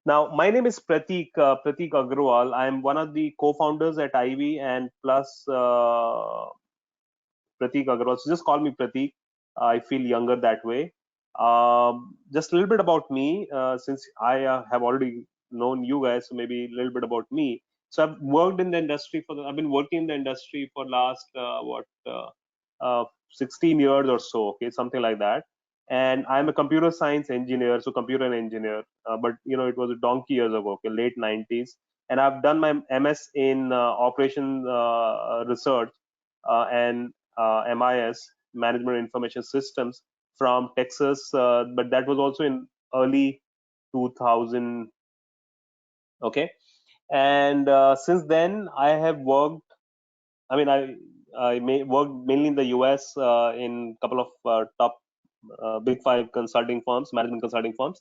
Now, my name is Prateek Agrawal. I'm one of the co-founders at Ivy and plus Prateek Agrawal. So just call me Prateek. I feel younger that way. Just a little bit about me, since I have already known you guys, so maybe a little bit about me. So I've worked in the industry I've been working in the industry for last 16 years or so, okay, something like that. And I'm a computer science engineer, so computer engineer. But it was a donkey years ago, okay, late 90s. And I've done my MS in operation research and MIS, Management Information Systems, from Texas, but that was also in early 2000. Okay, and since then I have worked. I mean, I worked mainly in the US in a couple of top big five consulting firms, management consulting firms,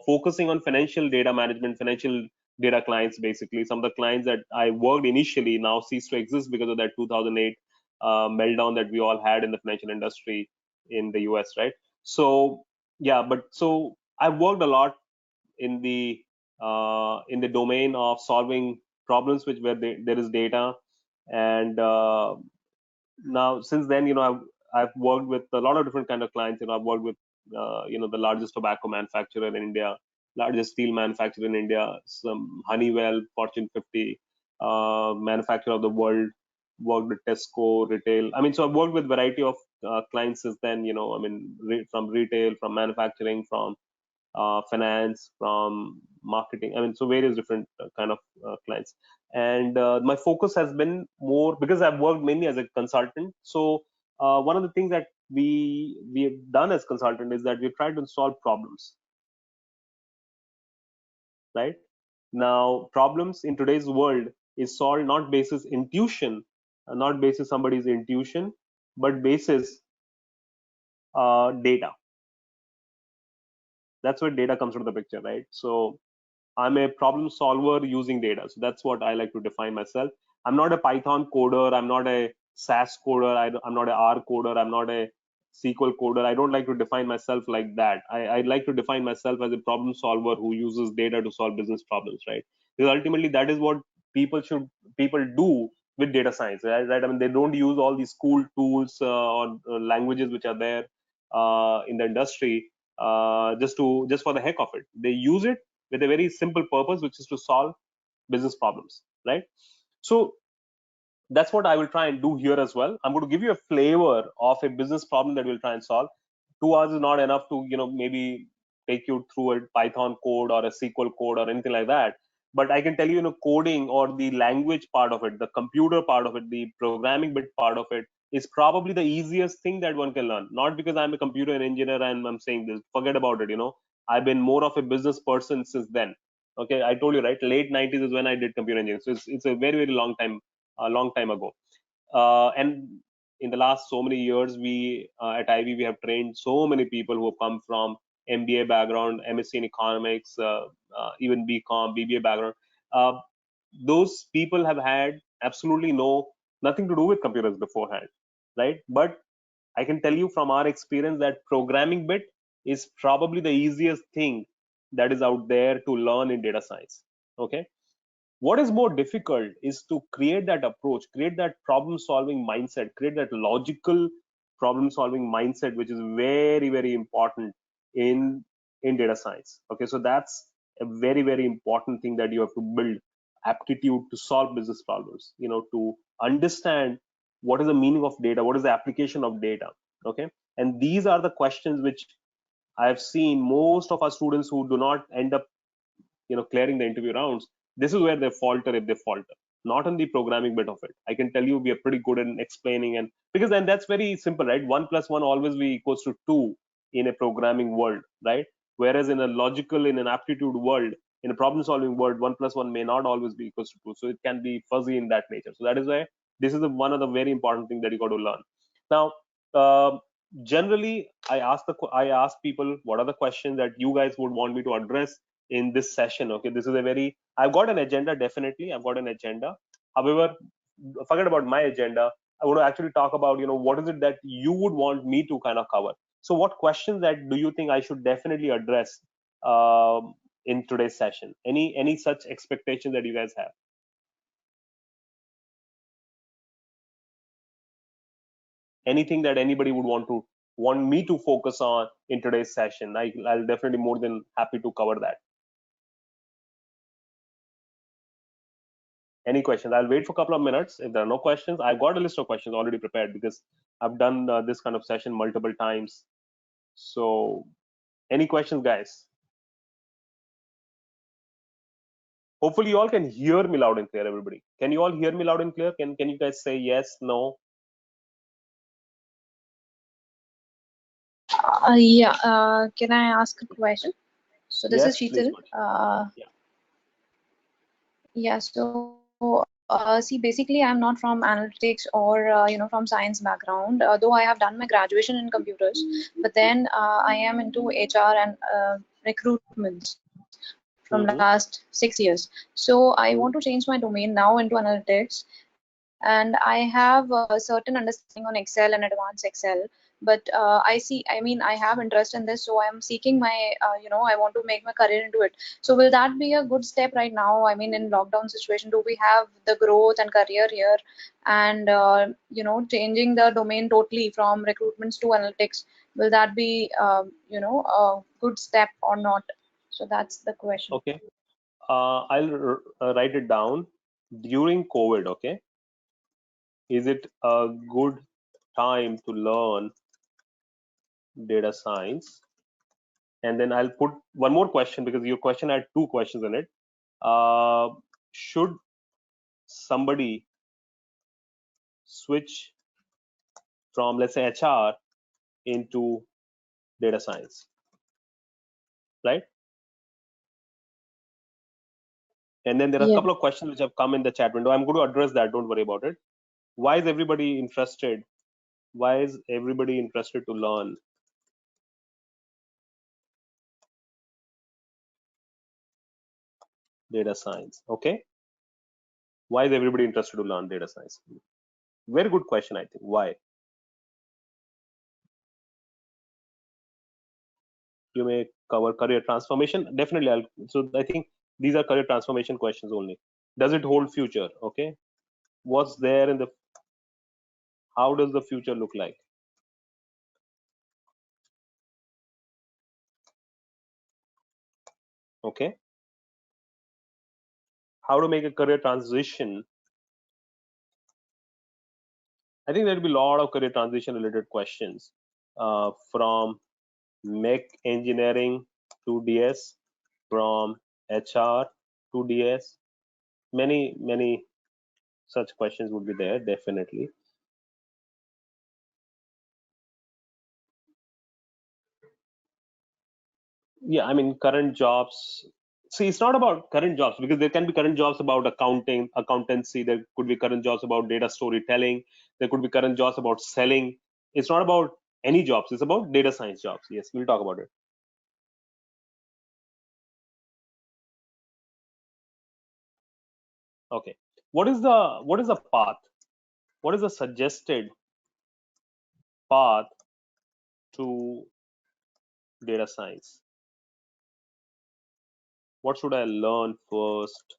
focusing on financial data management, financial data clients. Basically, some of the clients that I worked initially now cease to exist because of that 2008 meltdown that we all had in the financial industry in the US, right? So yeah, but so I worked a lot in the domain of solving problems which where there is data. And now since then, I've worked with a lot of different kind of clients. I've worked with the largest tobacco manufacturer in India, largest steel manufacturer in India, some Honeywell, Fortune 50 manufacturer of the world. Worked with Tesco retail. I mean, so I've worked with variety of clients since then. I mean, from retail, from manufacturing, from finance, from marketing. I mean, so various different kind of clients. And my focus has been more because I've worked mainly as a consultant. So one of the things that we have done as consultant is that we've tried to solve problems, right? Now, problems in today's world is solved not basis intuition, not basis somebody's intuition, but basis data. That's where data comes into the picture, right? So I'm a problem solver using data. So that's what I like to define myself. I'm not a Python coder. I'm not a SAS coder. I'm not a R coder. I'm not a SQL coder. I don't like to define myself like that. I like to define myself as a problem solver who uses data to solve business problems, right? Because ultimately that is what people do with data science, right? I mean, they don't use all these cool tools or languages which are there in the industry just for the heck of it. They use it with a very simple purpose, which is to solve business problems, right? So that's what I will try and do here as well. I'm going to give you a flavor of a business problem that we'll try and solve. 2 hours is not enough to maybe take you through a Python code or a SQL code or anything like that. But I can tell you, coding or the language part of it, the computer part of it, the programming bit part of it is probably the easiest thing that one can learn. Not because I'm a computer engineer and I'm saying this. Forget about it. I've been more of a business person since then. Okay, I told you, right? Late 90s is when I did computer engineering. So it's a very, very long time, a long time ago. And in the last so many years, we at Ivy we have trained so many people who have come from MBA background, MSc in economics, even BCom, BBA background. Uh, those people have had absolutely nothing to do with computers beforehand, right? But I can tell you from our experience that programming bit is probably the easiest thing that is out there to learn in data science. Okay, what is more difficult is to create that approach, create that problem solving mindset, create that logical problem solving mindset, which is very, very important in data science. Okay, so that's a very, very important thing that you have to build aptitude to solve business problems, to understand what is the meaning of data, what is the application of data. Okay, and these are the questions which I have seen most of our students who do not end up clearing the interview rounds. This is where they falter, if they falter, not on the programming bit of it. I can tell you we are pretty good in explaining, and because then that's very simple, right? 1 plus 1 always be equals to 2 in a programming world, right? Whereas in a logical, in an aptitude world, in a problem solving world, 1 plus 1 may not always be equals to 2, so it can be fuzzy in that nature. So that is why this is one of the very important things that you got to learn. Now, uh, generally I ask people what are the questions that you guys would want me to address in this session. Okay, this is a very, I've got an agenda. Definitely I've got an agenda. However, forget about my agenda. I want to actually talk about what is it that you would want me to kind of cover. So what questions that do you think I should definitely address in today's session? Any such expectation that you guys have? Anything that anybody would want me to focus on in today's session? I'll definitely more than happy to cover that. Any questions? I'll wait for a couple of minutes. If there are no questions, I've got a list of questions already prepared because I've done this kind of session multiple times. So any questions, guys? Hopefully you all can hear me loud and clear. Everybody, can you all hear me loud and clear? Can you guys say yes, no? Yeah, can I ask a question? So this is Yes, please, Sheetal. Manish. Yeah. Yeah, so see, basically, I'm not from analytics or from science background. Though I have done my graduation in computers, but then I am into HR and recruitment from Mm-hmm. last 6 years. So I want to Mm-hmm. change my domain now into analytics, and I have a certain understanding on Excel and advanced Excel. But I mean, I have interest in this, so I'm seeking my, I want to make my career into it. So will that be a good step right now? I mean, in lockdown situation, do we have the growth and career here, and changing the domain totally from recruitments to analytics? Will that be, a good step or not? So that's the question. Okay. I'll write it down. During COVID, okay, is it a good time to learn data science? And then I'll put one more question because your question had two questions in it. Should somebody switch from, let's say, HR into data science, right? And then there are a Yeah. couple of questions which have come in the chat window. I'm going to address that. Don't worry about it. Why is everybody interested? Why is everybody interested to learn data science? Okay. Why is everybody interested to learn data science? Very good question, I think. Why? You may cover career transformation. Definitely. So I think these are career transformation questions only. Does it hold future? Okay. What's there in the, how does the future look like? Okay. How to make a career transition? I think there'll be a lot of career transition related questions from mech engineering to DS, from HR to DS. Many such questions would be there, definitely. Yeah, I mean, current jobs. See, it's not about current jobs because there can be current jobs about accounting, accountancy. There could be current jobs about data storytelling. There could be current jobs about selling. It's not about any jobs. It's about data science jobs. Yes, we'll talk about it. Okay. What is the path? What is the suggested path to data science? What should I learn first?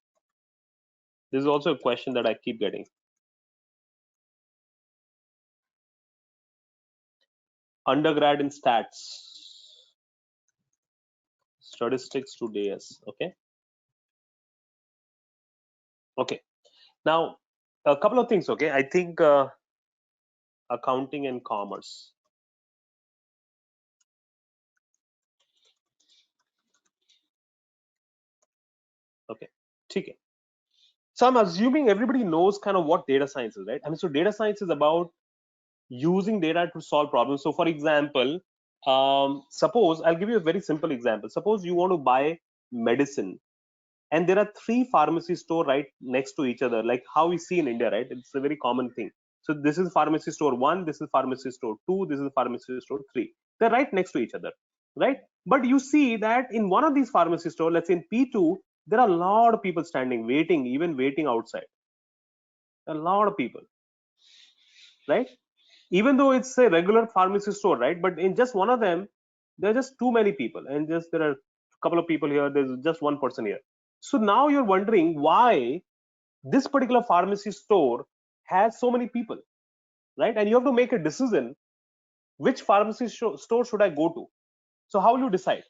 This is also a question that I keep getting. Undergrad in statistics to DS. Okay. Okay. Now, a couple of things. Okay. I think accounting and commerce. Okay. Okay. So I'm assuming everybody knows kind of what data science is, right? I mean, so data science is about using data to solve problems. So for example, suppose I'll give you a very simple example. Suppose you want to buy medicine and there are three pharmacy store right next to each other, like how we see in India, right? It's a very common thing. So this is pharmacy store one, this is pharmacy store two, this is pharmacy store three. They're right next to each other, right? But you see that in one of these pharmacy store, let's say in P2, there are a lot of people standing, waiting, even waiting outside. A lot of people, right? Even though it's a regular pharmacy store, right? But in just one of them, there are just too many people, and just there are couple of people here, there's just one person here. So now you're wondering why this particular pharmacy store has so many people, right? And you have to make a decision, which pharmacy store should I go to? So how will you decide?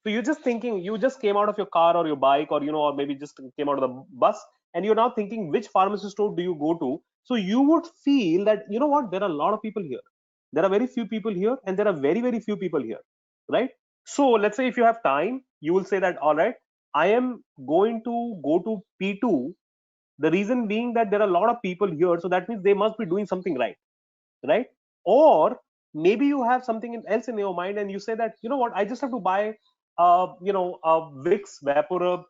So you're just thinking, you just came out of your car or your bike, or or maybe just came out of the bus, and you're now thinking, which pharmacy store do you go to? So you would feel that, what, there are a lot of people here. There are very few people here, and there are very, very few people here, right? So let's say if you have time, you will say that, all right, I am going to go to P2. The reason being that there are a lot of people here, so that means they must be doing something right, right? Or maybe you have something else in your mind, and you say that, what, I just have to buy a Vicks VapoRub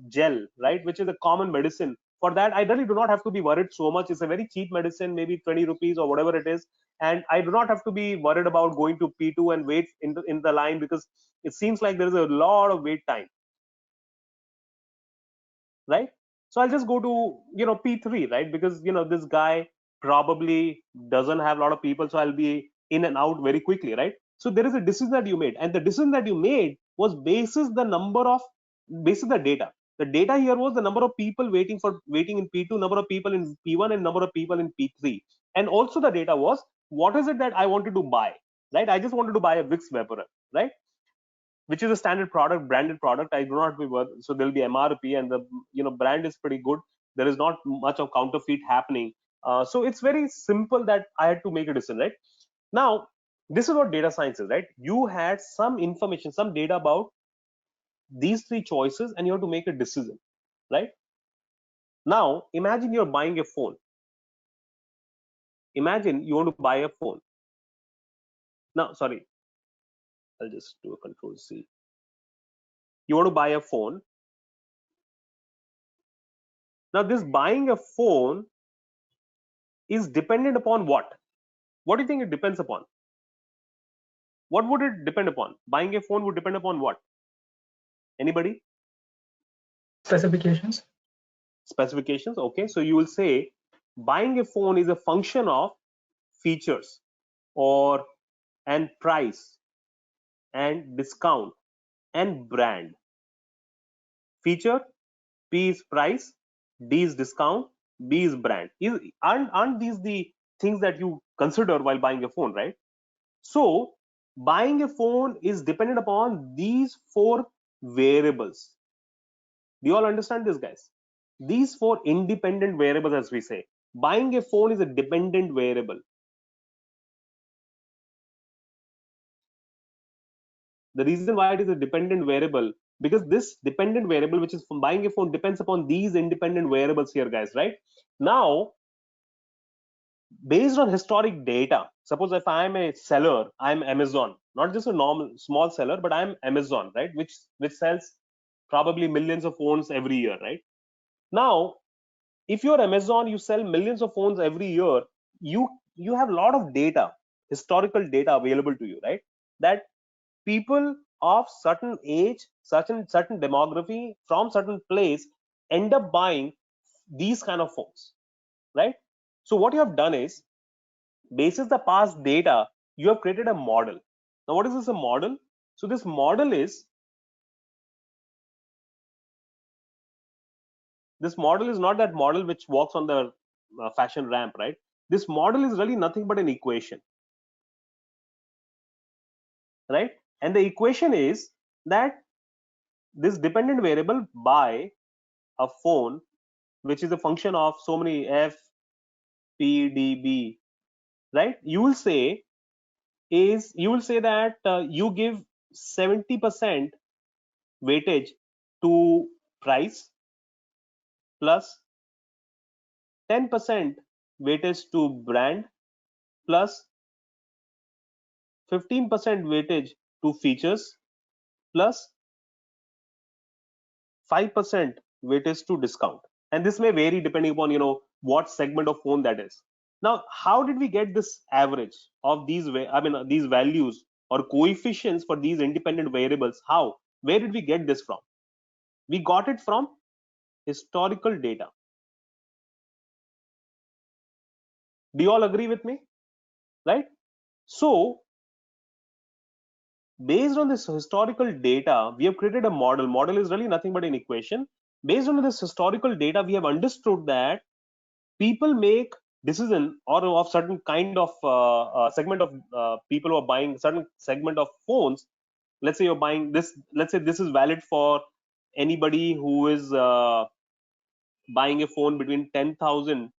gel, right, which is a common medicine. For that, I really do not have to be worried so much. It's a very cheap medicine, maybe 20 rupees or whatever it is, and I do not have to be worried about going to P2 and wait in the line, because it seems like there is a lot of wait time, right? So I'll just go to P3, right? Because this guy probably doesn't have a lot of people, so I'll be in and out very quickly, right? So there is a decision that you made, and the decision that you made was basis the data. The data here was the number of people waiting in P2, number of people in P1, and number of people in P3. And also the data was, what is it that I wanted to buy, right? I just wanted to buy a Vicks Vapor, right? Which is a standard product, branded product. I do not be worth, so there'll be MRP, and the brand is pretty good. There is not much of counterfeit happening. So it's very simple that I had to make a decision, right? Now, this is what data science is, right? You had some information, some data about these three choices, and you have to make a decision, right? Now, imagine you're buying a phone. Imagine you want to buy a phone. Now, sorry, I'll just do a control C. You want to buy a phone. Now, this buying a phone is dependent upon what? What do you think it depends upon? What would it depend upon? Buying a phone would depend upon what? Anybody? Specifications. Specifications. Okay, so you will say buying a phone is a function of features, or and price, and discount, and brand. Feature, P is price, D is discount, B is brand. Aren't these the things that you consider while buying a phone, right? So buying a phone is dependent upon these four variables. Do you all understand this, guys? These four independent variables, as we say. Buying a phone is a dependent variable. The reason why it is a dependent variable, because this dependent variable, which is from buying a phone, depends upon these independent variables here, guys, right? Now, based on historic data, suppose if I'm a seller, I'm Amazon, not just a normal small seller, but I'm Amazon, right? Which sells probably millions of phones every year, right? Now, if you're Amazon, you sell millions of phones every year. You have a lot of data, historical data available to you, right? That people of certain age, certain demography, from certain place end up buying these kind of phones, right? So what you have done is, basis the past data, you have created a model. Now, what is this a model? So this model is not that model which walks on the fashion ramp, right? This model is really nothing but an equation, right? And the equation is that this dependent variable by a phone, which is a function of so many f, p, d, b, right? You will say that you give 70% weightage to price, plus 10% weightage to brand, plus 15% weightage to features, plus 5% weightage to discount. And this may vary depending upon what segment of phone that is. Now, how did we get this average of these values or coefficients for these independent variables? How? Where did we get this from? We got it from historical data. Do you all agree with me? Right? So based on this historical data, we have created a model. Model is really nothing but an equation. Based on this historical data, we have understood that people make decision or of certain kind of segment of people who are buying certain segment of phones. Let's say you're buying this. Let's say this is valid for anybody who is buying a phone between 10,000,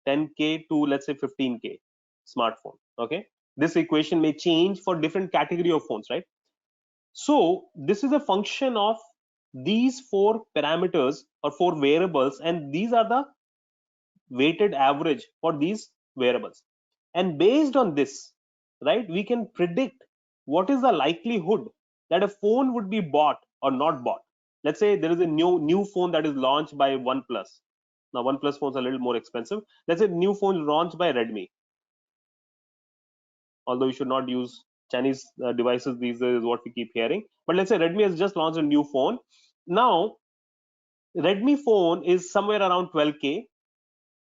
10K to let's say 15K smartphone. Okay, this equation may change for different category of phones, right? So this is a function of these four parameters or four variables, and these are the weighted average for these variables. And based on this, right, we can predict what is the likelihood that a phone would be bought or not bought. Let's say there is a new phone that is launched by OnePlus. Now OnePlus phones are a little more expensive. Let's say new phone launched by Redmi. Although you should not use Chinese devices these days, is what we keep hearing. But let's say Redmi has just launched a new phone. Now Redmi phone is somewhere around 12K,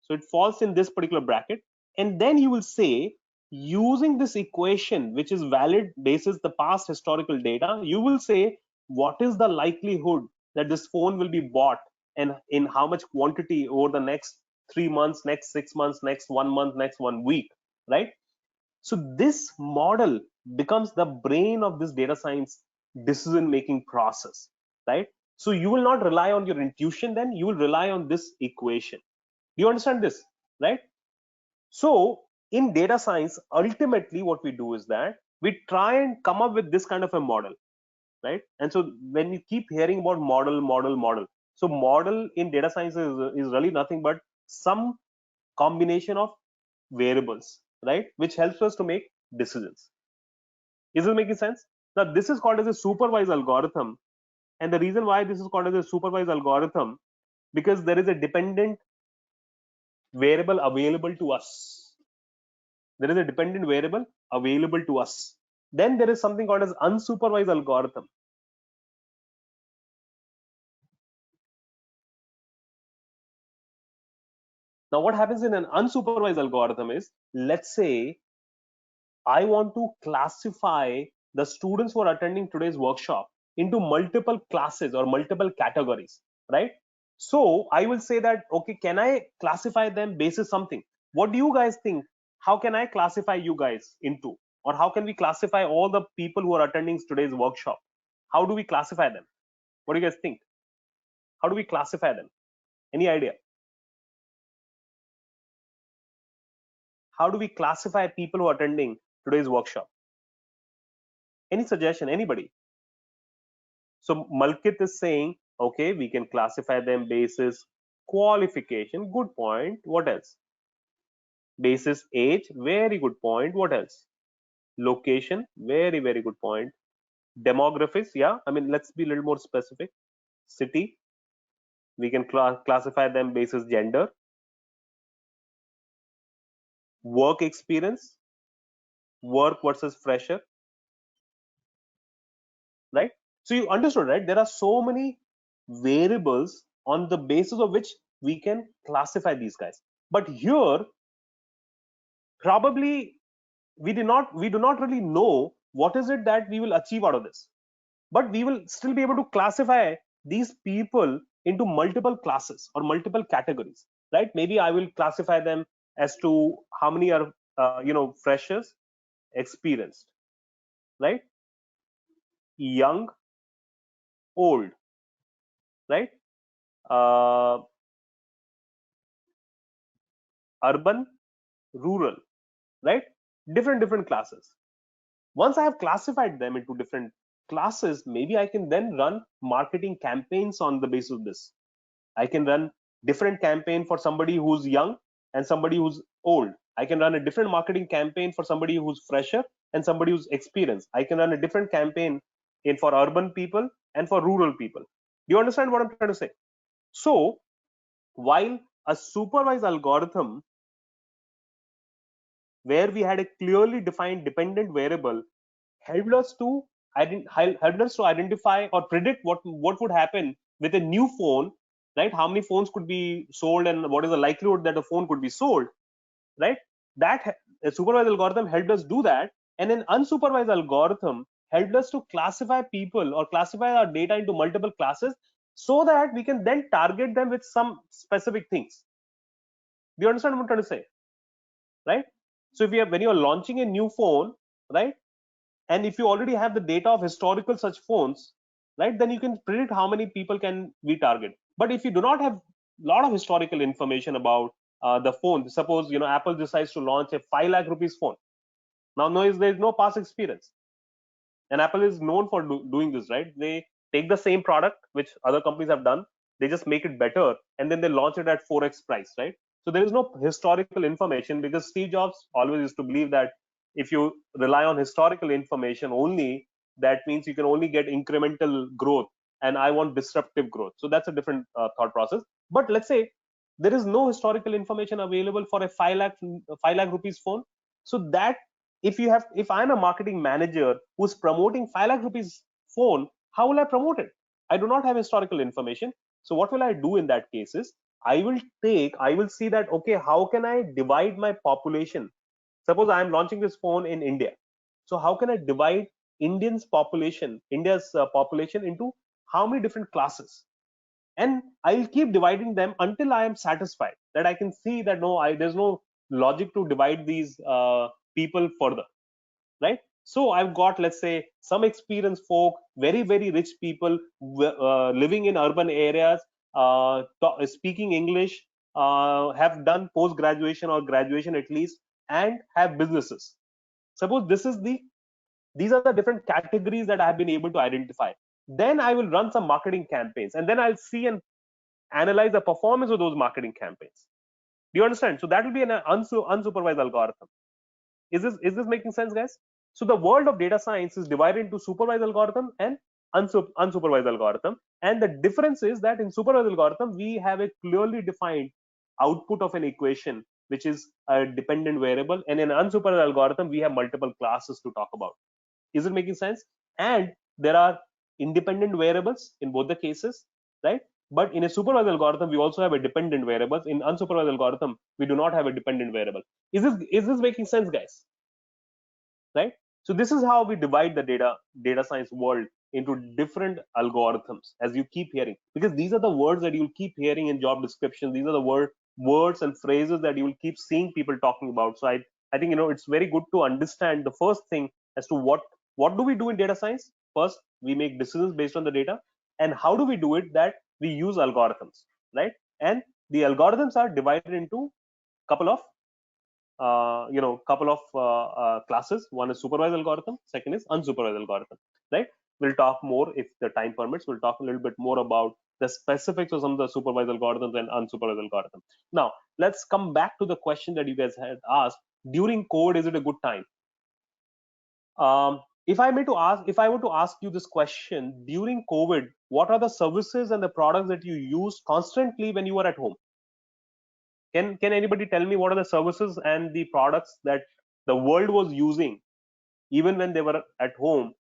so it falls in this particular bracket. And then you will say, using this equation, which is valid basis the past historical data, you will say what is the likelihood that this phone will be bought and in how much quantity over the next 3 months, next 6 months, next 1 month, next 1 week, right? So this model becomes the brain of this data science decision making process, right? So you will not rely on your intuition, then you will rely on this equation. Do you understand this, right? So in data science, ultimately what we do is that we try and come up with this kind of a model, right? And so when you keep hearing about model, so model in data science is really nothing but some combination of variables, right, which helps us to make decisions. Is this making sense? Now this is called as a supervised algorithm, and the reason why this is called as a supervised algorithm, because there is a dependent variable available to us. There is a dependent variable available to us. Then there is something called as unsupervised algorithm. Now what happens in an unsupervised algorithm is, let's say I want to classify the students who are attending today's workshop into multiple classes or multiple categories, right? So I will say that, okay, can I classify them basis something? What do you guys think? How can I classify you guys into, or how can we classify all the people who are attending today's workshop? How do we classify them? What do you guys think? How do we classify them? Any idea? How do we classify people who are attending today's workshop? Any suggestion, anybody? So Malkit is saying, okay, we can classify them basis qualification. Good point. What else? Basis age. Very good point. What else? Location. Very, very good point. Demographics. Yeah. I mean, let's be a little more specific. City. We can classify them basis gender. Work experience. Work versus fresher. Right? So you understood, right? There are so many variables on the basis of which we can classify these guys. But here, probably we do not really know what is it that we will achieve out of this, but we will still be able to classify these people into multiple classes or multiple categories, right? Maybe I will classify them as to how many are freshers, experienced, right, young, old, right, uh, urban, rural, right? Different classes. Once I have classified them into different classes, maybe I can then run marketing campaigns on the basis of this. I can run different campaign for somebody who's young and somebody who's old. I can run a different marketing campaign for somebody who's fresher and somebody who's experienced. I can run a different campaign in for urban people and for rural people. Do you understand what I'm trying to say? So while a supervised algorithm where we had a clearly defined dependent variable helped us to identify or predict what would happen with a new phone, right? How many phones could be sold and what is the likelihood that a phone could be sold, right? That a supervised algorithm helped us do that. And an unsupervised algorithm helped us to classify people or classify our data into multiple classes so that we can then target them with some specific things. Do you understand what I'm trying to say? Right? So if you have, when you are launching a new phone, right, and if you already have the data of historical such phones, right, then you can predict how many people can we target. But if you do not have a lot of historical information about the phone, suppose Apple decides to launch a 5 lakh rupees phone. Now there's no past experience, and Apple is known for doing this, right? They take the same product which other companies have done, they just make it better, and then they launch it at 4x price, right? So there is no historical information, because Steve Jobs always used to believe that if you rely on historical information only, that means you can only get incremental growth, and I want disruptive growth. So that's a different thought process. But let's say there is no historical information available for a 5 lakh rupees phone. So that, if I'm a marketing manager who's promoting 5 lakh rupees phone, how will I promote it? I do not have historical information. So what will I do in that case is, I will see that, okay, how can I divide my population? Suppose I am launching this phone in India. So how can I divide India's population into how many different classes? And I'll keep dividing them until I am satisfied that I can see that there's no logic to divide these people further, right? So I've got, let's say, some experienced folk, very very rich people living in urban areas, speaking English, have done post graduation or graduation at least, and have businesses. Suppose these are the different categories that I've been able to identify. Then I will run some marketing campaigns, and then I'll see and analyze the performance of those marketing campaigns. Do you understand? So that will be an unsupervised algorithm. Is this making sense, guys? So the world of data science is divided into supervised algorithm and unsupervised algorithm. And the difference is that in supervised algorithm, we have a clearly defined output of an equation, which is a dependent variable. And in unsupervised algorithm, we have multiple classes to talk about. Is it making sense? And there are independent variables in both the cases, right? But in a supervised algorithm, we also have a dependent variable. In unsupervised algorithm, we do not have a dependent variable. Is this making sense, guys? Right? So this is how we divide the data science world into different algorithms, as you keep hearing, because these are the words that you'll keep hearing in job descriptions. These are the words and phrases that you will keep seeing people talking about. So I think it's very good to understand the first thing as to what do we do in data science. First, we make decisions based on the data. And how do we do it? That we use algorithms, right? And the algorithms are divided into couple of couple of classes. One is supervised algorithm, second is unsupervised algorithm, right? We'll talk more, if the time permits, we'll talk a little bit more about the specifics of some of the supervised algorithms and unsupervised algorithm. Now let's come back to the question that you guys had asked. During COVID, is it a good time? If I were to ask you this question, during COVID, what are the services and the products that you used constantly when you were at home? Can anybody tell me what are the services and the products that the world was using even when they were at home,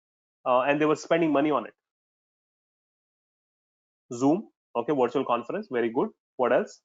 and they were spending money on it? Zoom, okay, virtual conference, very good. What else?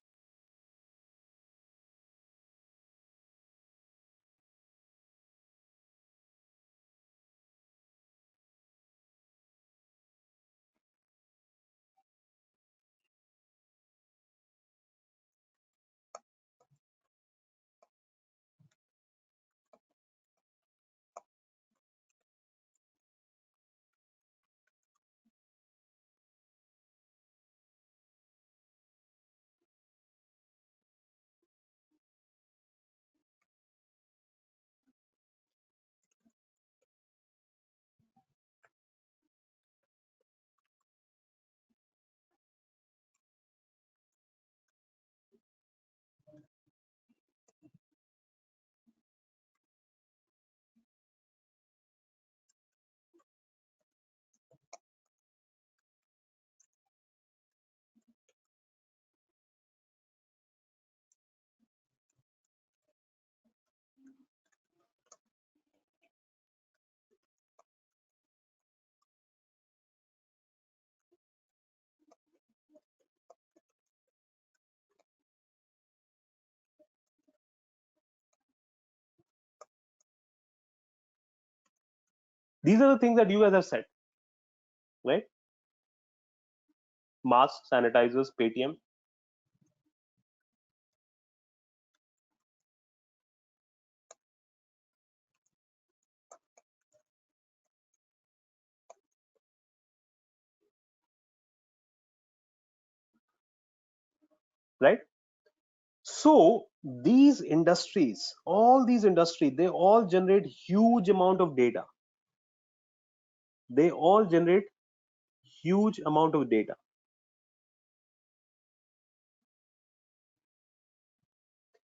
These are the things that you guys have said, right? Masks, sanitizers, Paytm. Right? So these industries, all these industries, they all generate huge amount of data. They all generate huge amount of data.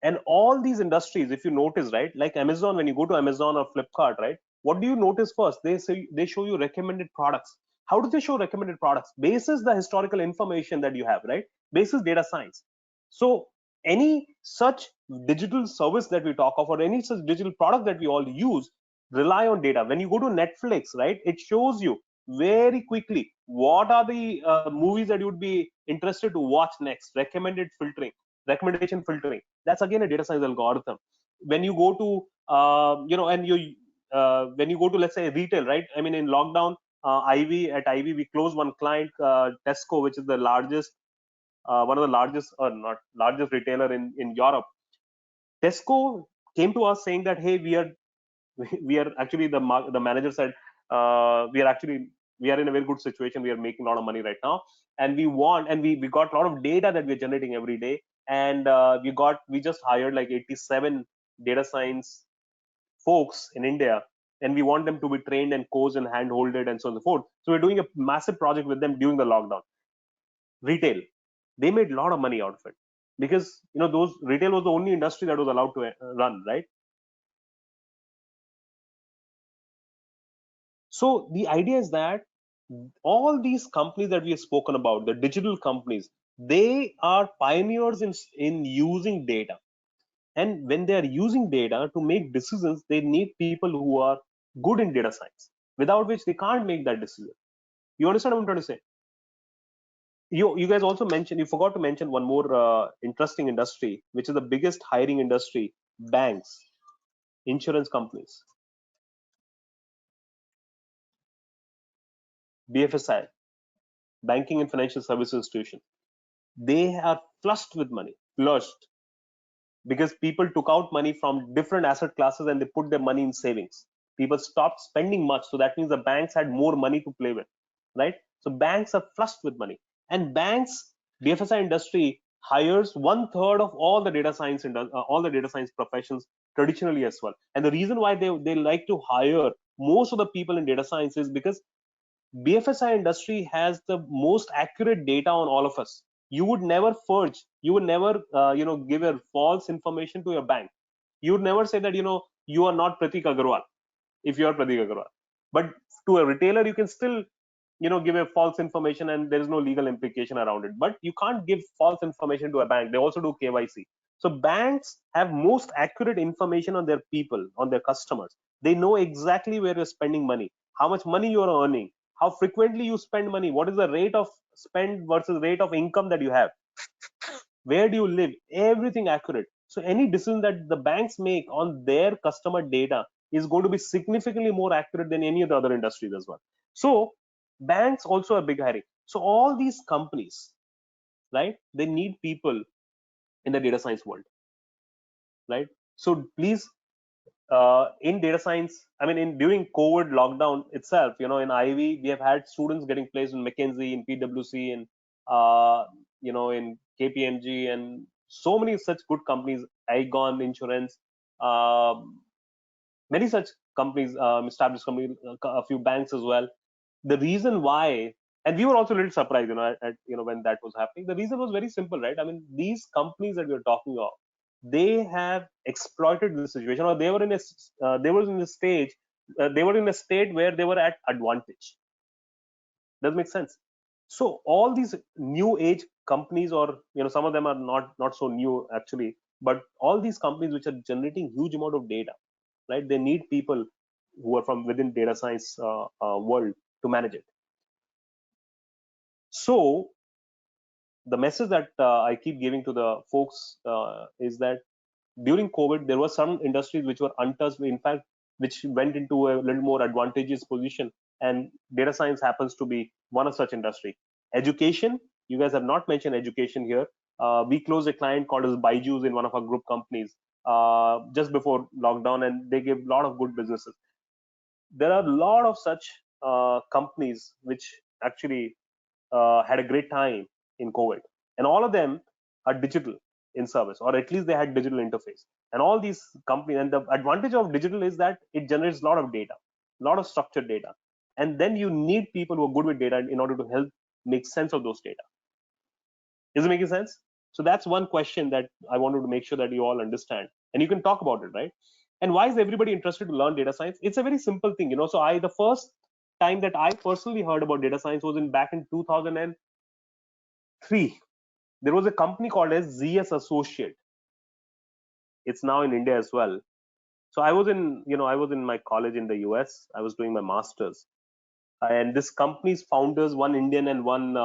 And all these industries, if you notice, right, like Amazon, when you go to Amazon or Flipkart, right, what do you notice first? They say they show you recommended products. How do they show recommended products? Basis the historical information that you have, right? Basis data science. So any such digital service that we talk of, or any such digital product that we all use, rely on data. When you go to Netflix, right, it shows you very quickly what are the movies that you would be interested to watch next. Recommendation filtering, that's again a data science algorithm. When you go to and you when you go to, let's say, retail, right, I mean, in lockdown, Iv we closed one client, Tesco, which is the largest one of the largest, or not largest, retailer in Europe. Tesco came to us saying that, hey, we are actually, the manager said, we are in a very good situation, we are making a lot of money right now, and we got a lot of data that we're generating every day. And we just hired like 87 data science folks in India, and we want them to be trained and coached and hand-holded and so on and so forth. So we're doing a massive project with them during the lockdown. Retail, they made a lot of money out of it, because those retail was the only industry that was allowed to run, right? So the idea is that all these companies that we have spoken about, the digital companies, they are pioneers in using data. And when they are using data to make decisions, they need people who are good in data science, without which they can't make that decision. You understand what I'm trying to say? You guys also mentioned, you forgot to mention one more interesting industry, which is the biggest hiring industry: banks, insurance companies, BFSI, banking and financial services institution. They are flushed with money, flushed, because people took out money from different asset classes and they put their money in savings. People stopped spending much, so that means the banks had more money to play with, right? So banks are flushed with money, and banks, BFSI industry hires one third of all the data science all the data science professions traditionally as well. And the reason why they like to hire most of the people in data science is because BFSI industry has the most accurate data on all of us. You would never forge, you would never, give a false information to your bank. You would never say that, you are not Pratik Agarwal if you are Pratik Agarwal. But to a retailer, you can still, give a false information and there is no legal implication around it. But you can't give false information to a bank. They also do KYC. So banks have most accurate information on their people, on their customers. They know exactly where you're spending money, how much money you are earning, how frequently you spend money, what is the rate of spend versus rate of income that you have, where do you live, everything accurate. So any decision that the banks make on their customer data is going to be significantly more accurate than any of the other industries as well. So banks also are big hiring. So all these companies, right, they need people in the data science world, right? So please, in data science, I mean, in during COVID lockdown itself, in Ivy, we have had students getting placed in McKinsey, in PwC, and in KPMG, and so many such good companies, Aegon Insurance, many such companies, established companies, a few banks as well. The reason why, and we were also a little surprised, when that was happening. The reason was very simple, right? I mean, these companies that we're talking of, they have exploited the situation, or they were in a stage, they were in a state where they were at advantage. Does make sense? So all these new age companies, or some of them are not so new actually, but all these companies which are generating huge amount of data, right? They need people who are from within data science world to manage it. So the message that I keep giving to the folks is that during COVID, there were some industries which were untouched. In fact, which went into a little more advantageous position, and data science happens to be one of such industry. Education, you guys have not mentioned education here. We closed a client called as Byju's in one of our group companies just before lockdown, and they gave a lot of good businesses. There are a lot of such companies which actually had a great time in COVID, and all of them are digital in service, or at least they had digital interface. And all these companies, and the advantage of digital is that it generates a lot of data, a lot of structured data, and then you need people who are good with data in order to help make sense of those data. Is it making sense? So that's one question that I wanted to make sure that you all understand, and you can talk about it, right? And why is everybody interested to learn data science? It's a very simple thing, you know. So the first time that I personally heard about data science was in back in 2003. There was a company called as ZS Associate. It's now in India as well. So I was in, I was in my college in the US. I was doing my masters, and this company's founders, one Indian and one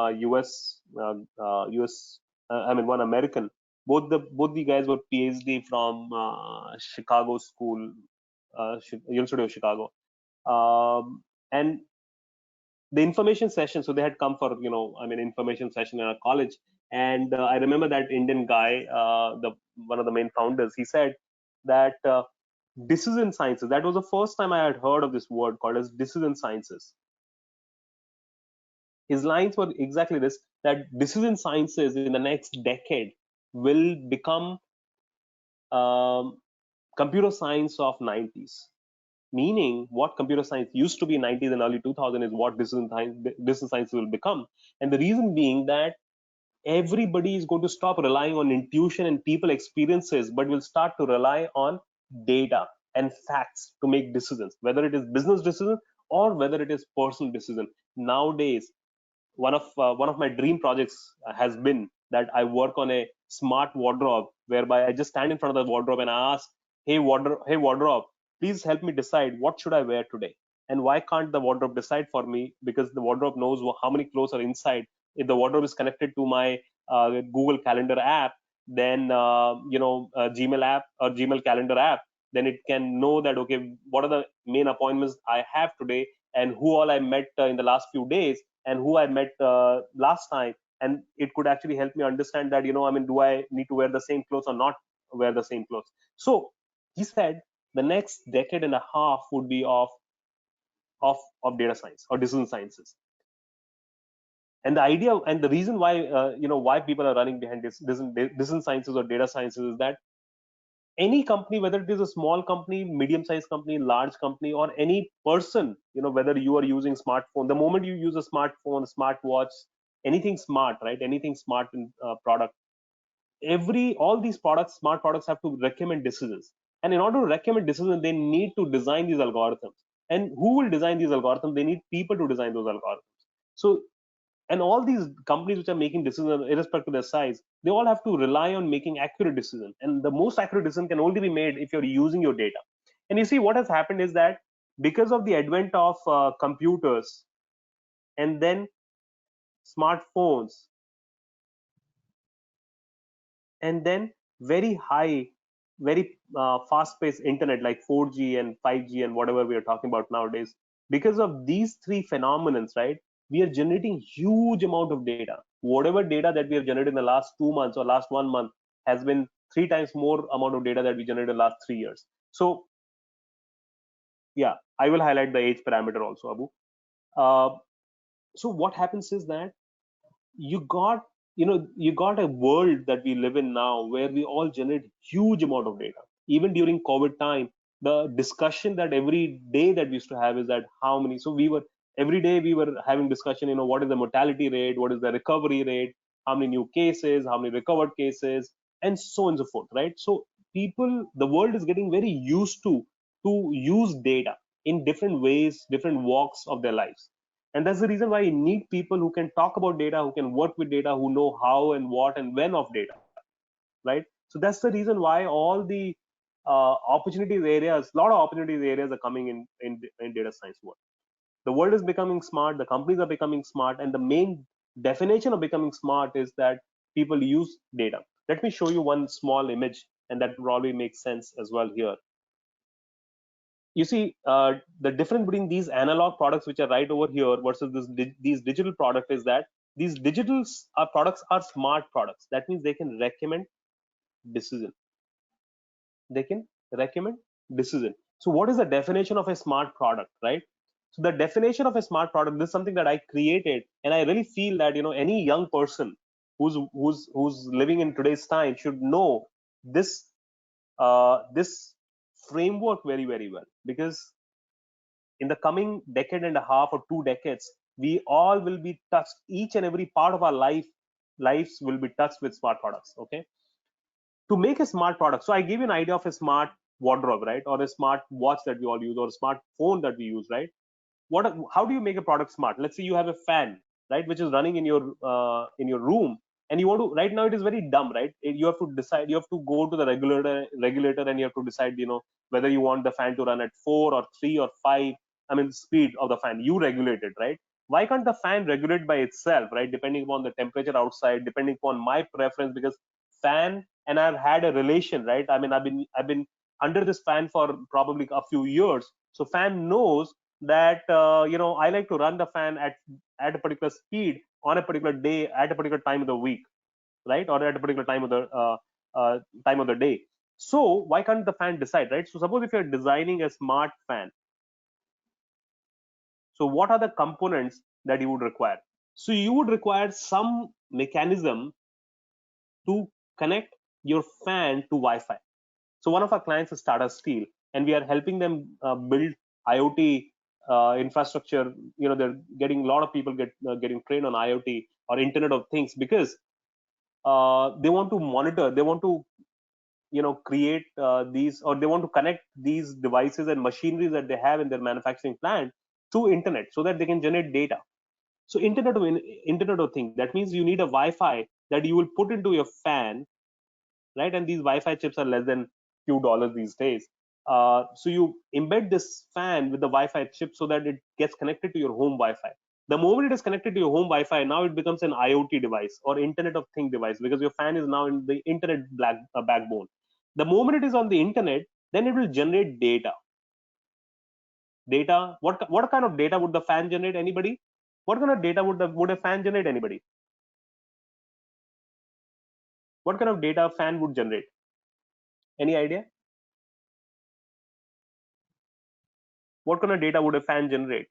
one American. Both the guys were PhD from Chicago School, University of Chicago, and the information session. So they had come for information session in our college, and I remember that Indian guy, the one of the main founders, he said that decision sciences. That was the first time I had heard of this word called as decision sciences. His lines were exactly this: that decision sciences in the next decade will become computer science of 90s. Meaning, what computer science used to be in 90s and early 2000s is what decision science will become. And the reason being that everybody is going to stop relying on intuition and people experiences, but will start to rely on data and facts to make decisions, whether it is business decision or whether it is personal decision. Nowadays, one of my dream projects has been that I work on a smart wardrobe, whereby I just stand in front of the wardrobe and I ask, hey wardrobe, please help me decide what should I wear today. And why can't the wardrobe decide for me? Because the wardrobe knows how many clothes are inside. If the wardrobe is connected to my Google Calendar app, then Gmail app or Gmail Calendar app, then it can know that, okay, what are the main appointments I have today, and who all I met in the last few days, and who I met last time. And it could actually help me understand that, do I need to wear the same clothes or not wear the same clothes? So he said the next decade and a half would be of data science or decision sciences. And the idea and the reason why why people are running behind this decision sciences or data sciences is that any company, whether it is a small company, medium-sized company, large company, or any person, whether you are using smartphone, the moment you use a smartphone, smartwatch, anything smart, right? Anything smart in product, all these products, smart products, have to recommend decisions. And in order to recommend decisions, they need to design these algorithms. And who will design these algorithms? They need people to design those algorithms. So, and all these companies which are making decisions, irrespective of their size, they all have to rely on making accurate decisions. And the most accurate decision can only be made if you're using your data. And you see, what has happened is that because of the advent of computers and then smartphones and then very high, very fast-paced internet like 4G and 5G and whatever we are talking about nowadays, because of these three phenomenons, right? We are generating huge amount of data. Whatever data that we have generated in the last 2 months or last 1 month has been 3 times more amount of data that we generated in the last 3 years. So yeah, I will highlight the age parameter also, Abu. Uh, so what happens is that you got you got a world that we live in now where we all generate huge amount of data. Even during COVID time, the discussion that every day that we used to have is that how many, so we were every day we were having discussion, what is the mortality rate, what is the recovery rate, how many new cases, how many recovered cases, and so on and so forth, right? So the world is getting very used to use data in different ways, different walks of their lives. And that's the reason why you need people who can talk about data, who can work with data, who know how and what and when of data, right? So that's the reason why all the opportunities areas, a lot of opportunities areas are coming in data science world. The world is becoming smart, the companies are becoming smart, and the main definition of becoming smart is that people use data. Let me show you one small image, and that probably makes sense as well here. you see, the difference between these analog products which are right over here versus these digital product is that these digital products are smart products. That means they can recommend decision. They can recommend decision. So what is the definition of a smart product, right? So the definition of a smart product, this is something that I created, and I really feel that any young person who's living in today's time should know this this framework very, very well, because in the coming decade and a half or 2 decades, we all will be touched. Each and every part of our lives will be touched with smart products. Okay, to make a smart product. So I give you an idea of a smart wardrobe, right, or a smart watch that we all use, or a smart phone that we use, right? How do you make a product smart? Let's say you have a fan, right, which is running in your room, and you want to, right now it is very dumb, right? You have to decide, you have to go to the regulator, and you have to decide, whether you want the fan to run at 4 or 3 or 5, I mean speed of the fan, you regulate it, right? Why can't the fan regulate by itself, right, depending upon the temperature outside, depending upon my preference? Because fan and I've had a relation, right? I mean, I've been under this fan for probably a few years, so fan knows that I like to run the fan at a particular speed on a particular day at a particular time of the week, right, or at a particular time of the day. So why can't the fan decide, right? So suppose if you're designing a smart fan, so what are the components that you would require? So you would require some mechanism to connect your fan to Wi-Fi. So one of our clients is Tata Steel, and we are helping them build IoT infrastructure. They're getting a lot of people getting trained on IoT or Internet of Things, because they want to monitor, they want to create these, or they want to connect these devices and machineries that they have in their manufacturing plant to internet, so that they can generate data. So Internet of Things, that means you need a Wi-Fi that you will put into your fan, right? And these Wi-Fi chips are less than few dollars these days. So you embed this fan with the Wi-Fi chip so that it gets connected to your home Wi-Fi. The moment it is connected to your home Wi-Fi, now it becomes an IoT device or Internet of Things device, because your fan is now in the internet backbone. The moment it is on the internet, then it will generate data. Data. What kind of data would the fan generate? Anybody? What kind of data would a fan generate? Anybody? What kind of data a fan would generate? Any idea? What kind of data would a fan generate?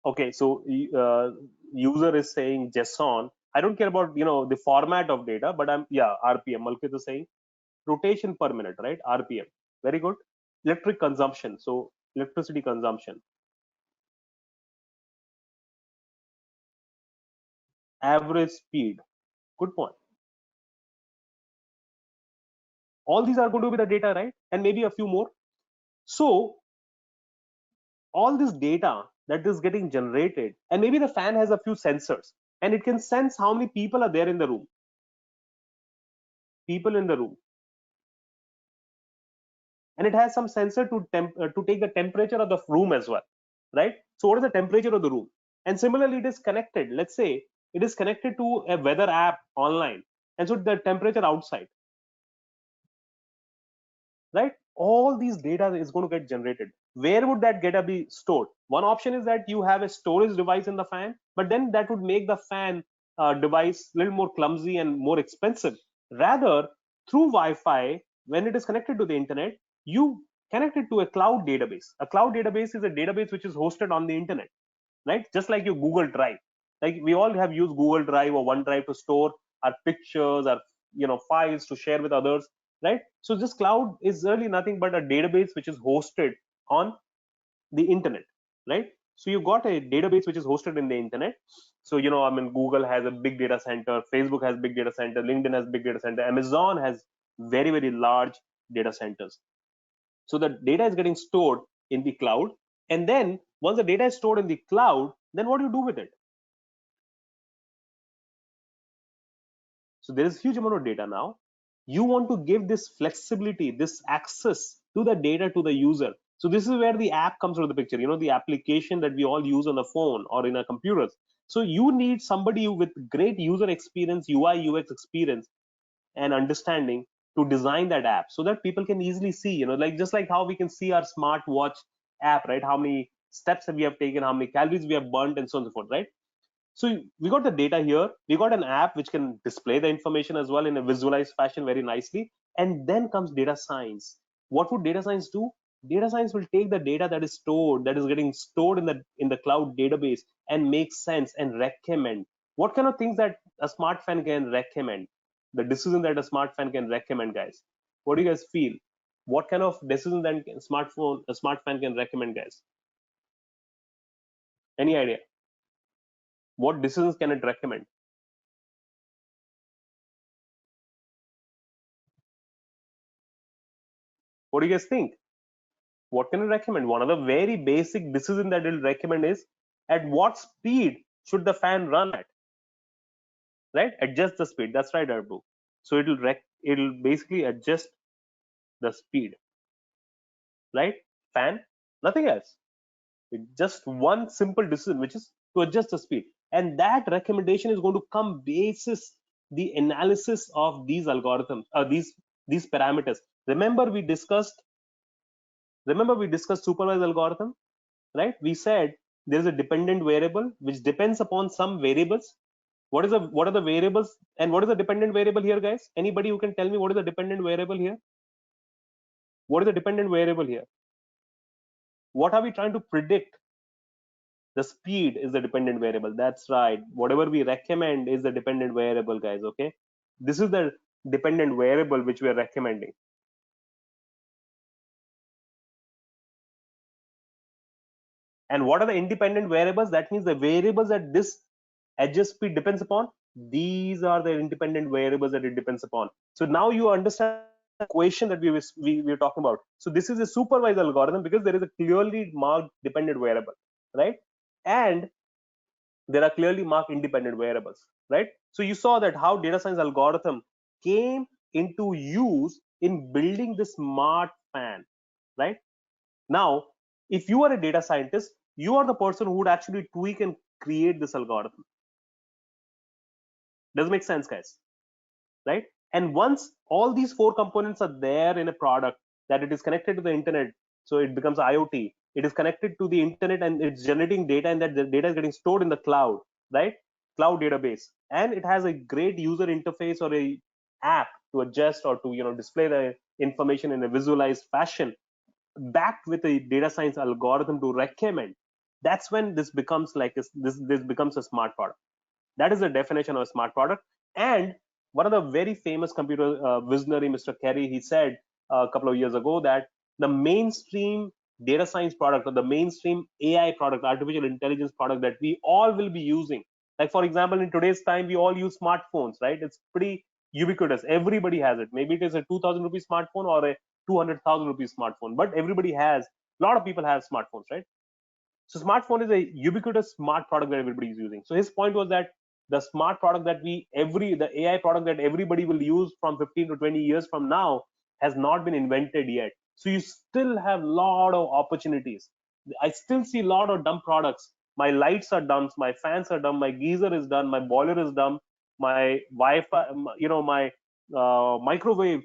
Okay, so user is saying JSON. I don't care about the format of data, but I'm, yeah, RPM. Malkit is saying rotation per minute, right? RPM. Very good. Electric consumption. So electricity consumption. Average speed. Good point. All these are going to be the data, right? And maybe a few more. So all this data that is getting generated, and maybe the fan has a few sensors, and it can sense how many people are there in the room. People in the room. And it has some sensor to take the temperature of the room as well, right? So what is the temperature of the room? And similarly, it is connected, let's say it is connected to a weather app online, and so the temperature outside, right? All these data is going to get generated. Where would that data be stored? One option is that you have a storage device in the fan, but then that would make the fan device a little more clumsy and more expensive. Rather, through Wi-Fi, when it is connected to the internet, you connect it to a cloud database. A cloud database is a database which is hosted on the internet, right? Just like your Google Drive. Like we all have used Google Drive or OneDrive to store our pictures, our files to share with others, right? So this cloud is really nothing but a database which is hosted on the internet, right? So you got a database which is hosted in the internet. So I mean, Google has a big data center, Facebook has big data center, LinkedIn has big data center, Amazon has very, very large data centers. So the data is getting stored in the cloud, and then once the data is stored in the cloud, then what do you do with it? So there is huge amount of data now. You want to give this flexibility, this access to the data to the user. So this is where the app comes into the picture, the application that we all use on the phone or in our computers. So you need somebody with great user experience, UI UX experience and understanding to design that app so that people can easily see, like just like how we can see our smart watch app, right? How many steps we have taken, how many calories we have burnt, and so on and so forth, right? So we got the data here. We got an app which can display the information as well in a visualized fashion very nicely. And then comes data science. What would data science do? Data science will take the data that is stored, that is getting stored in the cloud database, and make sense and recommend what kind of things that a smart fan can recommend. The decision that a smart fan can recommend, guys. What do you guys feel? What kind of decision that a smart fan can recommend, guys? Any idea? What decisions can it recommend? What do you guys think? What can you recommend? One of the very basic decision that it'll recommend is at what speed should the fan run at, right? Adjust the speed. That's right, Arbu. So it'll basically adjust the speed, right? Fan, nothing else. Just one simple decision, which is to adjust the speed. And that recommendation is going to come basis the analysis of these algorithms, these parameters. Remember we discussed supervised algorithm, right? We said there is a dependent variable which depends upon some variables. What are the variables and what is the dependent variable here, guys? Anybody who can tell me what is the dependent variable here? What is the dependent variable here? What are we trying to predict? The speed is the dependent variable. That's right. Whatever we recommend is the dependent variable, guys. Okay, this is the dependent variable which we are recommending. And what are the independent variables? That means the variables that this adjust speed depends upon. These are the independent variables that it depends upon. So now you understand the equation that we were talking about. So this is a supervised algorithm because there is a clearly marked dependent variable, right? And there are clearly marked independent variables, right? So you saw that how data science algorithm came into use in building the smart fan, right? Now, if you are a data scientist, you are the person who would actually tweak and create this algorithm. Does it make sense, guys? Right? And once all these four components are there in a product, that it is connected to the internet, so it becomes IoT. It is connected to the internet and it's generating data, and that the data is getting stored in the cloud, right? Cloud database, and it has a great user interface or a app to adjust or to display the information in a visualized fashion, backed with a data science algorithm to recommend. That's when this becomes like this becomes a smart product. That is the definition of a smart product. And one of the very famous computer visionary, Mr. Carey, he said a couple of years ago that the mainstream data science product or the mainstream AI product, artificial intelligence product that we all will be using. Like for example, in today's time, we all use smartphones, right? It's pretty ubiquitous. Everybody has it. Maybe it is a 2,000 rupees smartphone or a 200,000 rupees smartphone, but everybody has. A lot of people have smartphones, right? So smartphone is a ubiquitous smart product that everybody is using. So his point was that the smart product that the AI product that everybody will use from 15 to 20 years from now has not been invented yet. So you still have a lot of opportunities. I still see a lot of dumb products. My lights are dumb, my fans are dumb, my geyser is done, my boiler is dumb, my Wi-Fi, my microwave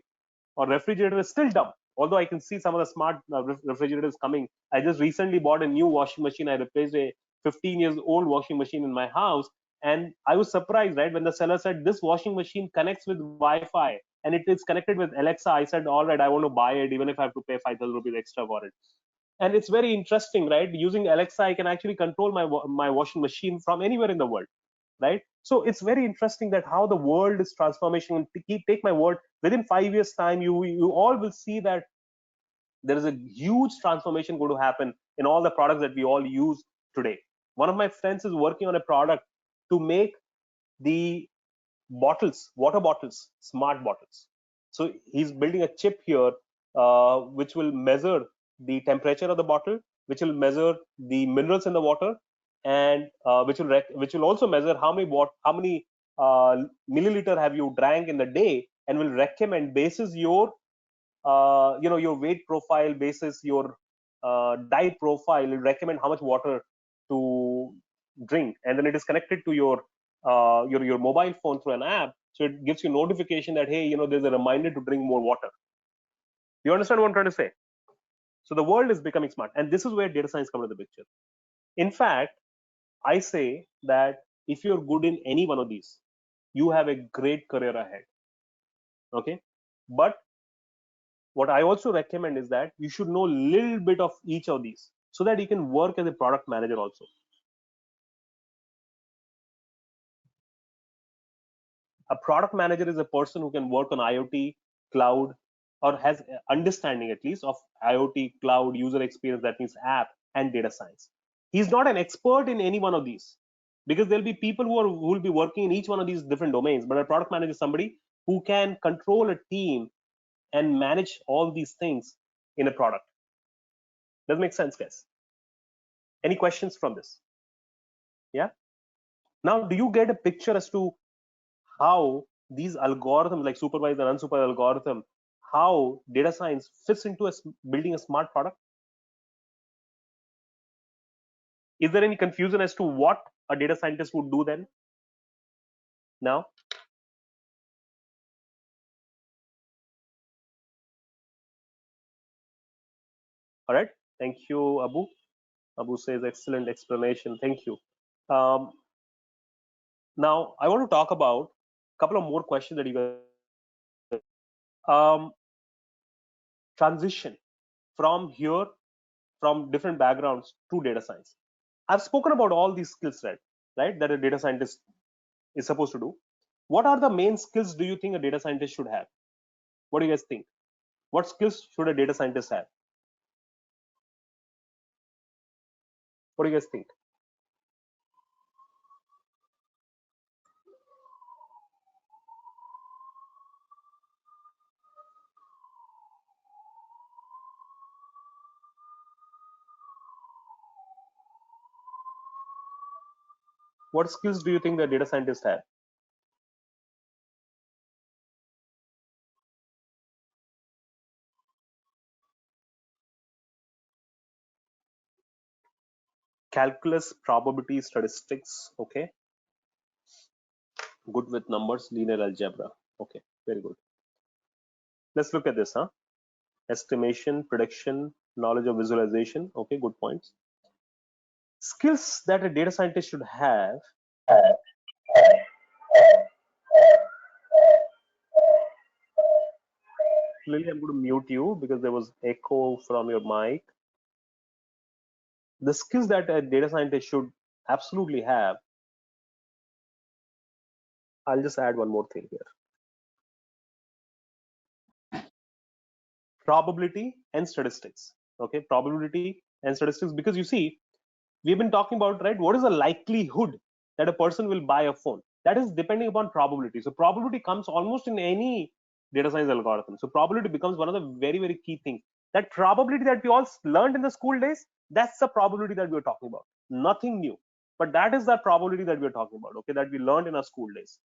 or refrigerator is still dumb. Although I can see some of the smart refrigerators coming. I just recently bought a new washing machine. I replaced a 15 years old washing machine in my house. And I was surprised, right? When the seller said this washing machine connects with Wi-Fi and it is connected with Alexa, I said, all right, I want to buy it, even if I have to pay 5,000 rupees extra for it. And it's very interesting, right? Using Alexa, I can actually control my washing machine from anywhere in the world, right? So it's very interesting that how the world is transformation. Take my word, within 5 years time, you all will see that there is a huge transformation going to happen in all the products that we all use today. One of my friends is working on a product to make the water bottles, smart bottles. So he's building a chip here, which will measure the temperature of the bottle, which will measure the minerals in the water, and which will also measure how many milliliter have you drank in the day, and will recommend basis your your weight profile, basis your diet profile, will recommend how much water to drink, and then it is connected to your mobile phone through an app. So it gives you notification that, hey, there's a reminder to drink more water. You understand what I'm trying to say? So the world is becoming smart, and this is where data science comes into the picture. In fact, I say that if you're good in any one of these, you have a great career ahead. Okay, but what I also recommend is that you should know a little bit of each of these so that you can work as a product manager also. A product manager is a person who can work on IoT, cloud, or has understanding at least of IoT, cloud, user experience, that means app and data science. He's not an expert in any one of these because there'll be people who will be working in each one of these different domains. But a product manager is somebody who can control a team and manage all these things in a product. Does make sense, guys? Any questions from this? Yeah. Now, do you get a picture as to how these algorithms like supervised and unsupervised algorithm, how data science fits into building a smart product? Is there any confusion as to what a data scientist would do then? Now, all right. Thank you, Abu. Abu says excellent explanation. Thank you. Now, I want to talk about a couple of more questions that you guys. Transition from here, from different backgrounds to data science. I've spoken about all these skills, right? That a data scientist is supposed to do. What are the main skills do you think a data scientist should have? What do you guys think? What skills should a data scientist have? What do you guys think? What skills do you think the data scientist have? Calculus, probability, statistics. Okay. Good with numbers, linear algebra. Okay, very good. Let's look at this, estimation, prediction, knowledge of visualization. Okay, good points. Skills that a data scientist should have. Lily, I'm going to mute you because there was echo from your mic. The skills that a data scientist should absolutely have. I'll just add one more thing here. Probability and statistics. Okay, probability and statistics, because you see, we've been talking about, right, what is the likelihood that a person will buy a phone? That is depending upon probability. So probability comes almost in any data science algorithm. So probability becomes one of the very, very key things. That probability that we all learned in the school days, that's the probability that we're talking about. Nothing new, but that is the probability that we're talking about, okay, that we learned in our school days.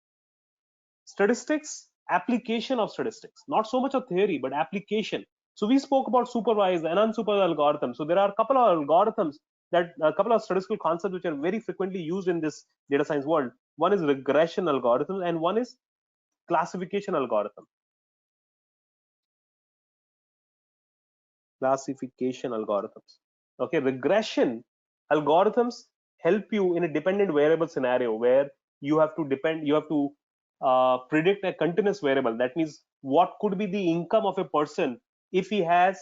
Statistics, application of statistics, not so much of theory, but application. So we spoke about supervised and unsupervised algorithms. So there are a couple of algorithms, that a couple of statistical concepts which are very frequently used in this data science world. One is regression algorithm and one is classification algorithm. Classification algorithms. Okay, regression algorithms help you in a dependent variable scenario where you have to predict a continuous variable. That means what could be the income of a person if he has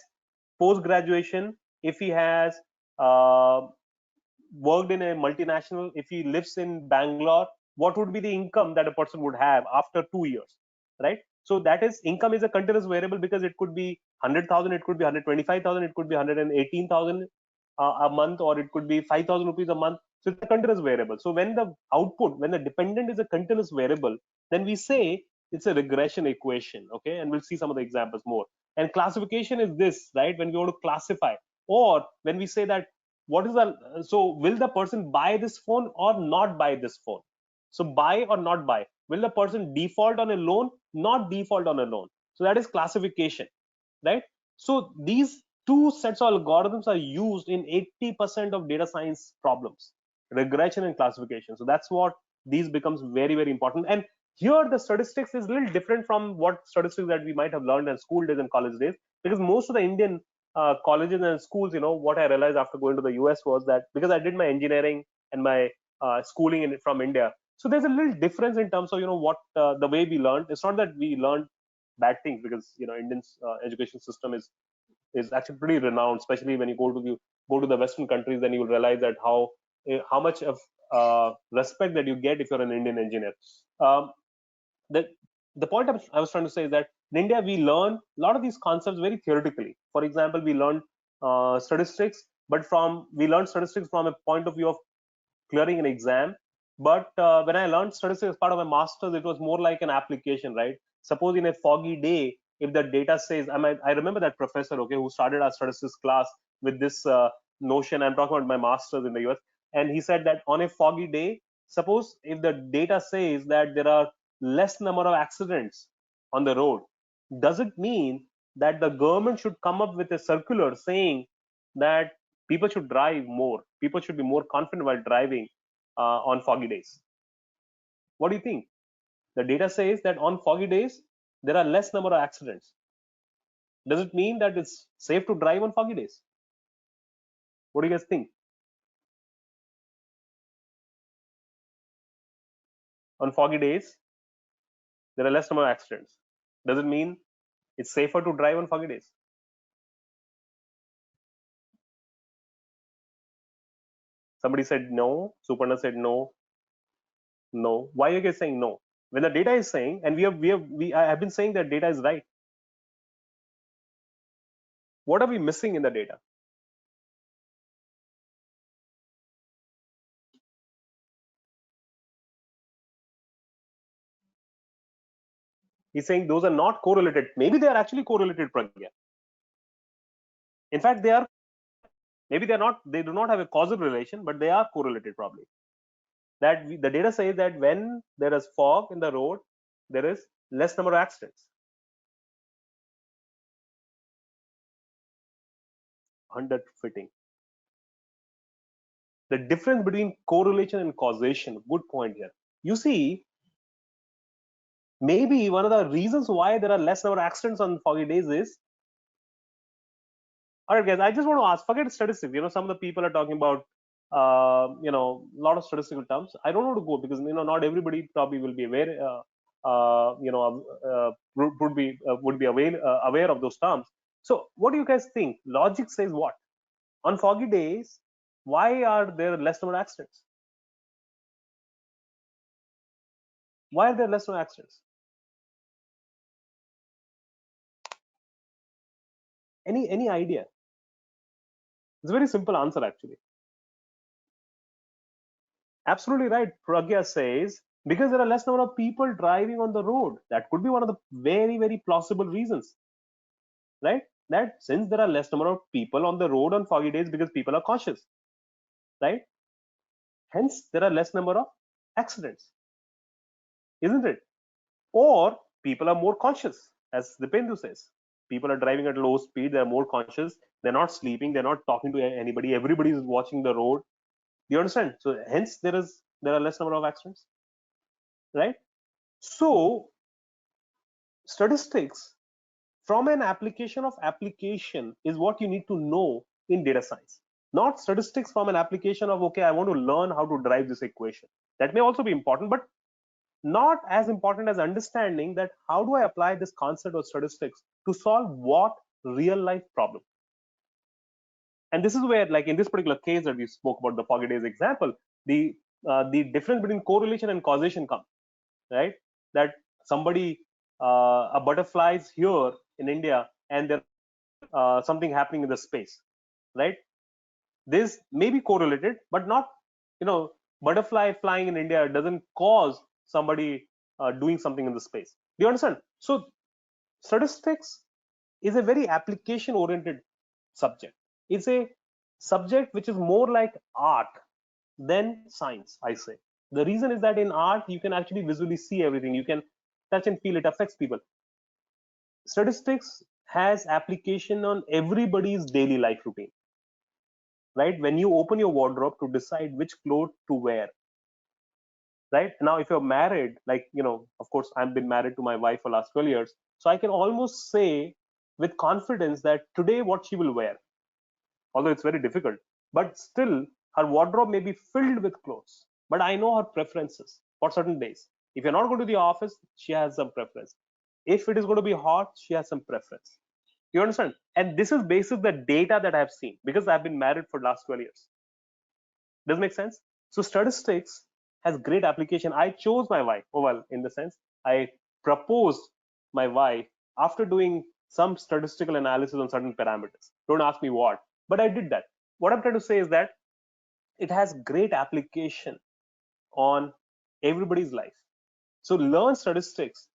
post graduation, if he has uh, worked in a multinational, if he lives in Bangalore, what would be the income that a person would have after 2 years, right? So that is, income is a continuous variable because it could be 100,000, it could be 125,000, it could be 118,000 a month, or it could be 5,000 rupees a month. So it's a continuous variable. So when the output, when the dependent is a continuous variable, then we say it's a regression equation, okay? And we'll see some of the examples more. And classification is this, right? When we want to classify, or when we say that what is the, so will the person buy this phone or not buy this phone? So buy or not buy. Will the person default on a loan, not default on a loan? So that is classification, right? So these two sets of algorithms are used in 80% of data science problems, regression and classification. So that's what these becomes very, very important. And Here, the statistics is a little different from what statistics that we might have learned in school days and college days, because most of the Indian colleges and schools, what I realized after going to the US was that because I did my engineering and my schooling from India, so there's a little difference in terms of what the way we learned. It's not that we learned bad things, because Indian education system is actually pretty renowned, especially when you go to the Western countries. Then you will realize that how much of respect that you get if you're an Indian engineer. Um, the the point I was trying to say is that in India we learn a lot of these concepts very theoretically. For example, we learn statistics, but we learn statistics from a point of view of clearing an exam. But when I learned statistics as part of my master's, it was more like an application, right? Suppose in a foggy day, if the data says, I remember that professor, okay, who started our statistics class with this notion. I'm talking about my master's in the US, and he said that on a foggy day, suppose if the data says that there are less number of accidents on the road, does it mean that the government should come up with a circular saying that people should drive more, people should be more confident while driving on foggy days? What do you think? The data says that on foggy days there are less number of accidents. Does it mean that it's safe to drive on foggy days? What do you guys think? On foggy days there are less number of accidents. Does it mean it's safer to drive on foggy days? Somebody said no. Suparna said no. No. Why are you guys saying no? When the data is saying, and I have been saying that data is right. What are we missing in the data? He's saying those are not correlated. Maybe they are actually correlated, Pragya. In fact, they are. Maybe they're not. They do not have a causal relation, but they are correlated probably. The data says that when there is fog in the road, there is less number of accidents. Underfitting. The difference between correlation and causation. Good point here. You see, maybe one of the reasons why there are less number of accidents on foggy days is, all right, guys, I just want to ask, forget statistics. Some of the people are talking about, a lot of statistical terms. I don't want to go because, not everybody probably will be aware, would be aware of those terms. So what do you guys think? Logic says what? On foggy days, why are there less number of accidents? Why are there less number of accidents? Any idea? It's a very simple answer, actually. Absolutely right. Pragya says because there are less number of people driving on the road. That could be one of the very, very plausible reasons, right? That since there are less number of people on the road on foggy days because people are cautious, right? Hence, there are less number of accidents, isn't it? Or people are more conscious, as Dipendu says. People are driving at low speed. They're more conscious. They're not sleeping. They're not talking to anybody. Everybody is watching the road. Do you understand? So hence there are less number of accidents, right? So statistics from an application of application is what you need to know in data science. Not statistics from an application of, okay, I want to learn how to drive this equation. That may also be important, but not as important as understanding that how do I apply this concept of statistics to solve what real life problem. And this is where, like in this particular case that we spoke about, the foggy days example, the difference between correlation and causation comes, right? That somebody, a butterfly is here in India and there something happening in the space, right? This may be correlated, but not, butterfly flying in India doesn't cause somebody doing something in the space. Do you understand? So statistics is a very application oriented subject. It's a subject which is more like art than science, I say. The reason is that in art you can actually visually see everything, you can touch and feel, it affects people. Statistics has application on everybody's daily life routine, right? When you open your wardrobe to decide which clothes to wear, right? Now, if you're married, like, of course, I've been married to my wife for last 12 years. So I can almost say with confidence that today what she will wear, although it's very difficult, but still her wardrobe may be filled with clothes. But I know her preferences for certain days. If you're not going to the office, she has some preference. If it is going to be hot, she has some preference. You understand? And this is basically the data that I've seen because I've been married for the last 12 years. Does it make sense? So statistics has great application. I chose my wife. Oh, well, in the sense, I proposed my wife after doing some statistical analysis on certain parameters. Don't ask me what, but I did that. What I'm trying to say is that it has great application on everybody's life. So learn statistics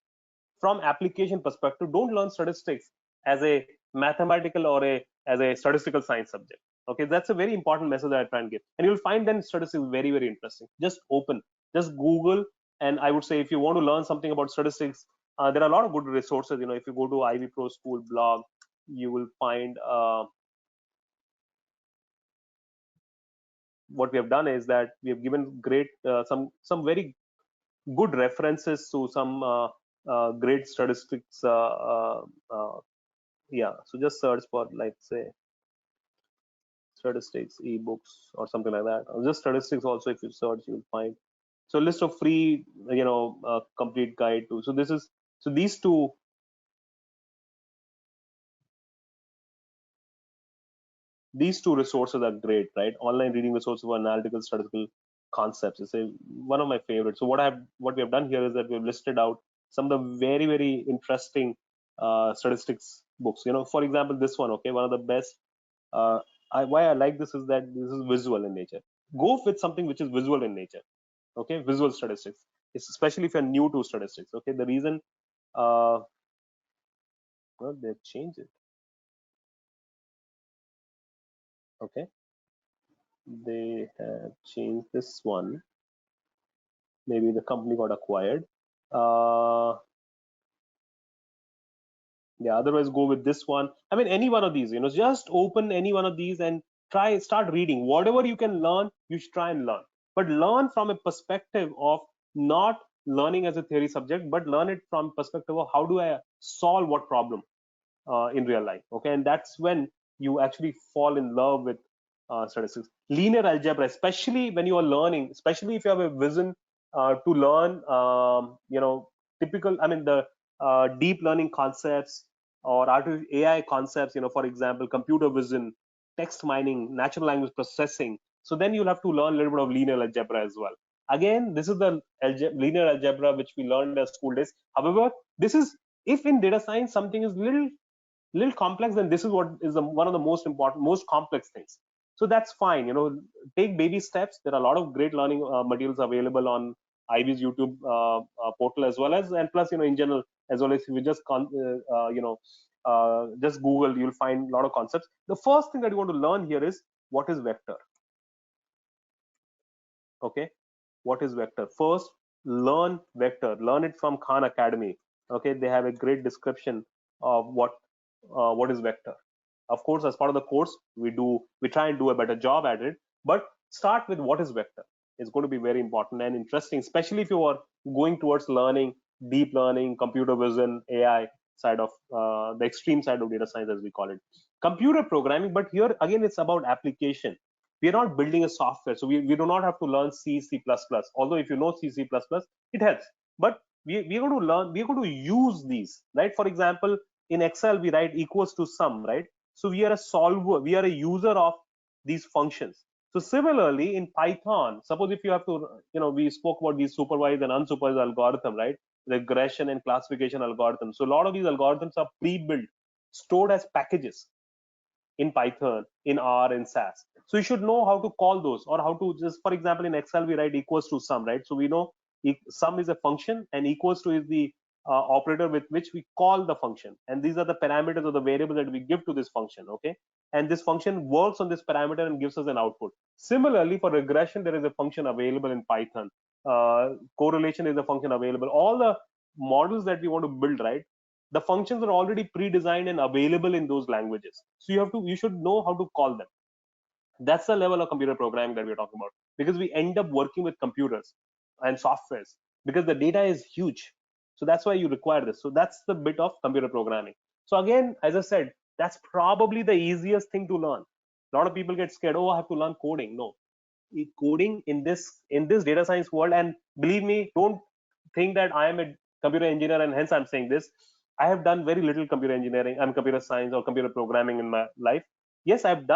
from application perspective. Don't learn statistics as a mathematical or as a statistical science subject. Okay, that's a very important message that I try and give. And you'll find then statistics very, very interesting. Just open, just Google. And I would say if you want to learn something about statistics, there are a lot of good resources. If you go to Ivy Pro School blog, you will find what we have done is that we have given great some very good references to some great statistics. Yeah, so just search for, like, say, statistics ebooks or something like that, or just statistics also. If you search, you'll find so list of free, complete guide to. So this is, so these two resources are great, right? Online reading resources for analytical statistical concepts is one of my favorites. So what we have done here is that we've listed out some of the very, very interesting statistics books. For example, this one, okay, one of the best. uh, why I like this is that this is visual in nature. Go with something which is visual in nature. Okay, visual statistics, especially if you're new to statistics. Okay, the reason, uh, well, they've changed it. Okay, they have changed this one. Maybe the company got acquired. Uh, yeah, otherwise go with this one. I mean, any one of these, just open any one of these and start reading. Whatever you can learn, you should try and learn. But learn from a perspective of not learning as a theory subject, but learn it from perspective of how do I solve what problem in real life. Okay, and that's when you actually fall in love with statistics. Linear algebra, especially when you are learning, especially if you have a vision to learn, typical, I mean, the deep learning concepts or AI concepts, for example, computer vision, text mining, natural language processing. So then you'll have to learn a little bit of linear algebra as well. Again, this is the linear algebra which we learned at school days. However, this is, if in data science something is little complex, then this is what is one of the most important, most complex things. So that's fine. Take baby steps. There are a lot of great learning materials available on Ivy's YouTube portal, as well as, and plus, in general, as well as if you just just Google, you'll find a lot of concepts. The first thing that you want to learn here is what is vector. Okay, what is vector? First, learn vector. Learn it from Khan Academy. Okay, they have a great description of what is vector. Of course, as part of the course, we try and do a better job at it. But start with what is vector. It's going to be very important and interesting, especially if you are going towards learning deep learning, computer vision, AI side of the extreme side of data science, as we call it. Computer programming, but here again, it's about application. We are not building a software, so we do not have to learn C, C++. Although if you know C, C++, it helps. But we are going to learn, we are going to use these, right? For example, in Excel, we write equals to sum, right? So we are a solver, we are a user of these functions. So similarly, in Python, suppose if you have to, we spoke about these supervised and unsupervised algorithm, right? Regression and classification algorithms. So a lot of these algorithms are pre-built, stored as packages in Python, in R, in SAS. So you should know how to call those, or how to just, for example, in Excel, we write equals to sum, right? So we know sum is a function and equals to is the operator with which we call the function. And these are the parameters or the variables that we give to this function, okay? And this function works on this parameter and gives us an output. Similarly, for regression, there is a function available in Python. Correlation is a function available. All the models that we want to build, right? The functions are already pre-designed and available in those languages. So you should know how to call them. That's the level of computer programming that we're talking about, because we end up working with computers. and softwares, because the data is huge. So that's why you require this. So that's the bit of computer programming. So again, as I said, that's probably the easiest thing to learn. A lot of people get scared, oh, I have to learn coding. No, coding in this data science world, and believe me, don't think that I am a computer engineer and hence I'm saying this. I have done very little computer engineering, I'm computer science or computer programming in my life. Yes, I've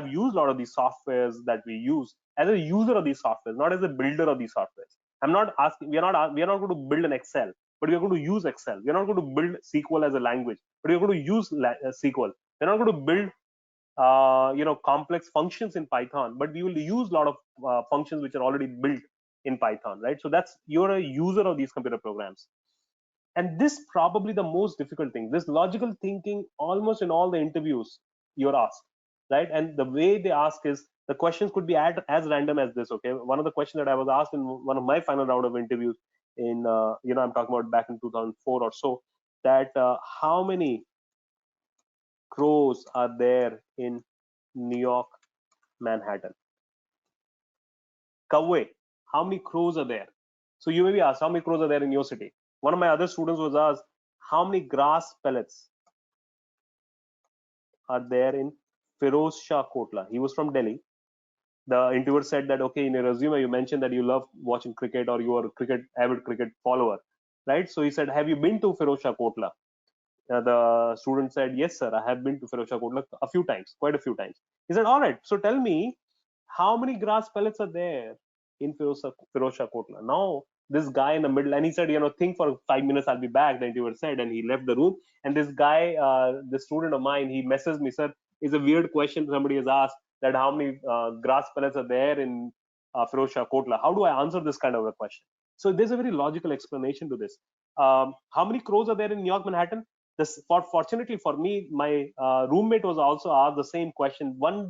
used a lot of these softwares that we use as a user of these softwares, not as a builder of these softwares. I'm not asking, we are not going to build an Excel, but we are going to use Excel. We're not going to build SQL as a language, but we're going to use SQL. We're not going to build complex functions in Python, but we will use a lot of functions which are already built in Python, right? So that's, you're a user of these computer programs. And this probably the most difficult thing, this logical thinking, almost in all the interviews you're asked, right? And the way they ask is, the questions could be as random as this. Okay, one of the questions that I was asked in one of my final round of interviews in I'm talking about back in 2004 or so, that how many crows are there in New York, Manhattan? Kauwe, how many crows are there? So you may be asked, how many crows are there in your city? One of my other students was asked, how many grass pellets are there in Firoz Shah Kotla? He was from Delhi. The interviewer said that, okay, in your resume, you mentioned that you love watching cricket or you are a avid cricket follower, right? So he said, have you been to Firoz Shah Kotla? The student said, yes, sir, I have been to Firoz Shah Kotla a few times, quite a few times. He said, all right, so tell me, how many grass pellets are there in Firoz Shah Kotla? Now, this guy in the middle, and he said, think for 5 minutes, I'll be back, the interviewer said, and he left the room. And this guy, the student of mine, he messages me, sir, it's a weird question somebody has asked, that how many grass pellets are there in Firoz Shah Kotla? How do I answer this kind of a question? So there's a very logical explanation to this. How many crows are there in New York, Manhattan? Fortunately for me, my roommate was also asked the same question one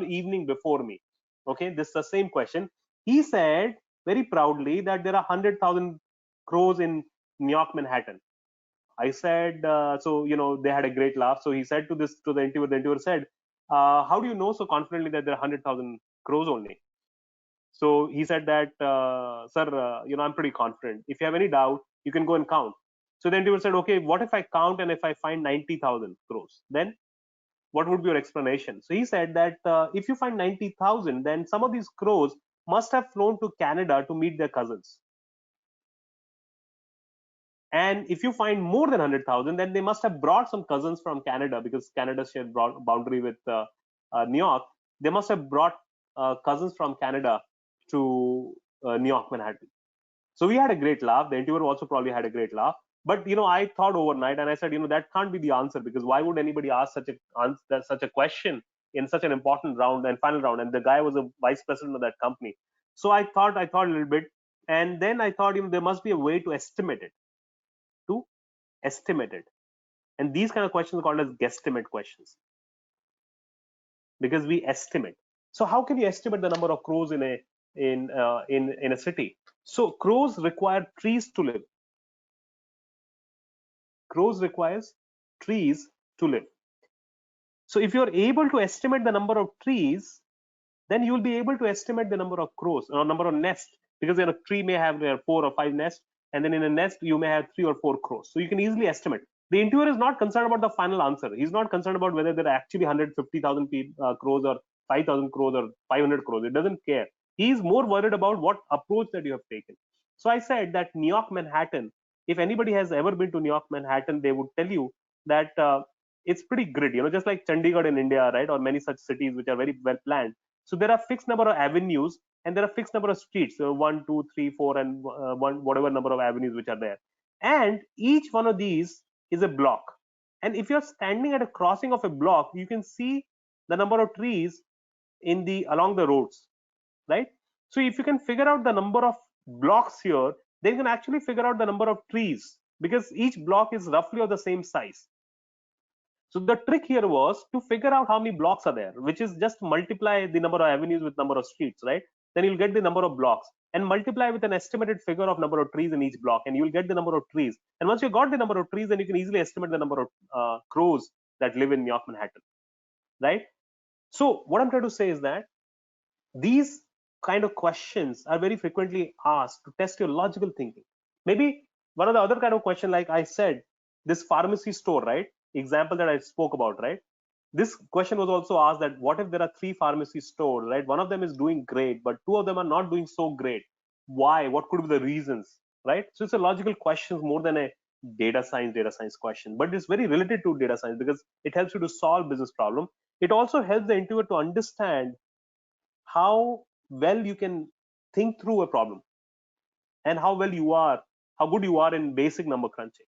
evening before me. Okay, this is the same question. He said very proudly that there are 100,000 crows in New York, Manhattan. I said, so they had a great laugh. So he said to the interviewer. The interviewer said, how do you know so confidently that there are 100,000 crows only? So he said that, sir, I'm pretty confident. If you have any doubt, you can go and count. So the interviewer said, okay, what if I count and if I find 90,000 crows? Then what would be your explanation? So he said that if you find 90,000, then some of these crows must have flown to Canada to meet their cousins. And if you find more than 100,000, then they must have brought some cousins from Canada, because Canada shared boundary with New York. They must have brought cousins from Canada to New York, Manhattan. So we had a great laugh. The interviewer also probably had a great laugh. But I thought overnight, and I said, that can't be the answer, because why would anybody ask such a question in such an important round and final round? And the guy was a vice president of that company. So I thought a little bit, and then I thought, there must be a way to estimate it. And these kind of questions are called as guesstimate questions, because we estimate. So how can you estimate the number of crows in a city? So crows require trees to live. Crows requires trees to live. So if you're able to estimate the number of trees, then you will be able to estimate the number of crows or number of nests, because a tree may have 4 or 5 nests, and then in a nest you may have 3 or 4 crows. So you can easily estimate. The interviewer is not concerned about the final answer. He's not concerned about whether there are actually 150,000 crows or 5,000 crows or 500 crows. It doesn't care. He's more worried about what approach that you have taken. So I said that New York, Manhattan, if anybody has ever been to New York, Manhattan, they would tell you that it's pretty grid, just like Chandigarh in India, right? Or many such cities which are very well planned. So there are fixed number of avenues and there are fixed number of streets. So 1, 2, 3, 4, and whatever number of avenues which are there. And each one of these is a block. And if you're standing at a crossing of a block, you can see the number of trees along the roads, right? So if you can figure out the number of blocks here, then you can actually figure out the number of trees, because each block is roughly of the same size. So the trick here was to figure out how many blocks are there, which is just multiply the number of avenues with number of streets, right? Then you'll get the number of blocks and multiply with an estimated figure of number of trees in each block, and you'll get the number of trees. And once you got the number of trees, then you can easily estimate the number of crows that live in New York, Manhattan, right? So what I'm trying to say is that these kind of questions are very frequently asked to test your logical thinking. Maybe one of the other kind of question, like I said, this pharmacy store, right? Example that I spoke about, right? This question was also asked that what if there are three pharmacy stores, right? One of them is doing great, but two of them are not doing so great. Why? What could be the reasons, right? So it's a logical question more than a data science question, but it's very related to data science because it helps you to solve business problem. It also helps the interviewer to understand how well you can think through a problem and how good you are in basic number crunching.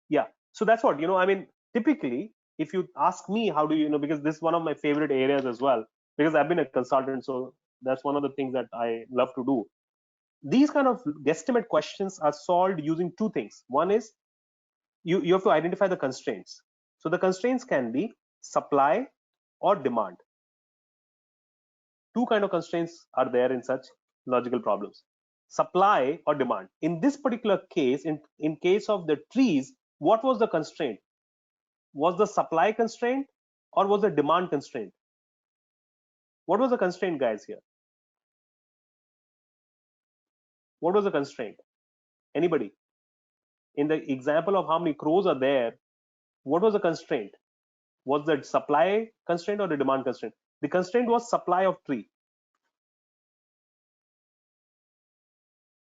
Yeah, so that's what, I mean, typically if you ask me how do you, because this is one of my favorite areas as well, because I've been a consultant, so that's one of the things that I love to do. These kind of guesstimate questions are solved using two things. One is you have to identify the constraints. So the constraints can be supply or demand. Two kind of constraints are there in such logical problems: supply or demand. In this particular case, in case of the trees, what was the constraint? Was the supply constraint or was the demand constraint? What was the constraint, guys? Here, what was the constraint? Anybody? In the example of how many crows are there, what was the constraint? Was the supply constraint or the demand constraint? The constraint was supply of tree.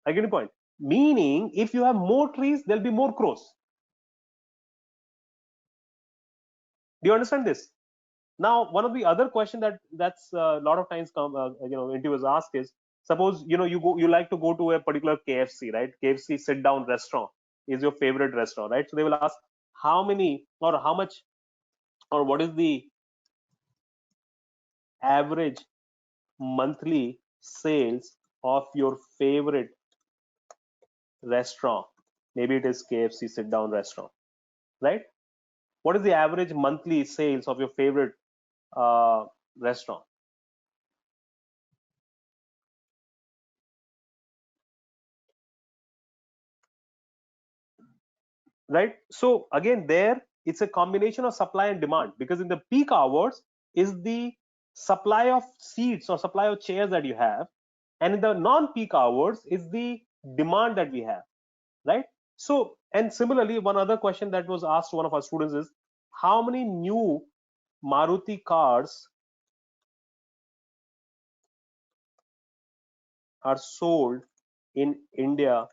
I get the point. Meaning, if you have more trees, there'll be more crows. Do you understand this? Now, one of the other question that's a lot of times interviewers ask is, suppose you like to go to a particular KFC, right? KFC sit down restaurant is your favorite restaurant, right? So they will ask how many or how much or what is the average monthly sales of your favorite restaurant. Maybe it is KFC sit down restaurant, right? What is the average monthly sales of your favorite restaurant? Right? So again, there it's a combination of supply and demand, because in the peak hours is the supply of seats or supply of chairs that you have, and in the non-peak hours is the demand that we have, right? So, and similarly, one other question that was asked to one of our students is, how many new Maruti cars are sold in India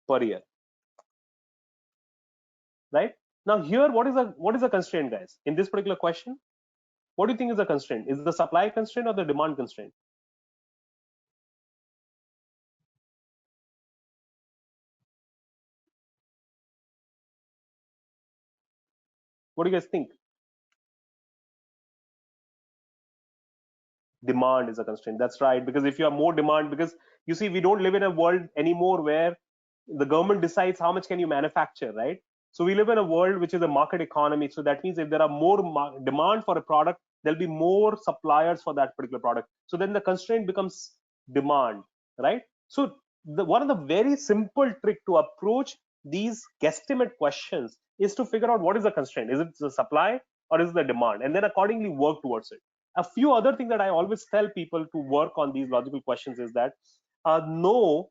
per year? Right? Now here, what is the constraint, guys? In this particular question, what do you think is the constraint? Is the supply constraint or the demand constraint? What do you guys think? Demand is a constraint. That's right. Because if you have more demand, because you see, we don't live in a world anymore where the government decides how much can you manufacture, right? So we live in a world which is a market economy. So that means if there are more demand for a product, there'll be more suppliers for that particular product. So then the constraint becomes demand, right? So one of the very simple trick to approach these guesstimate questions is to figure out what is the constraint. Is it the supply or is it the demand? And then accordingly work towards it. A few other things that I always tell people to work on these logical questions is that know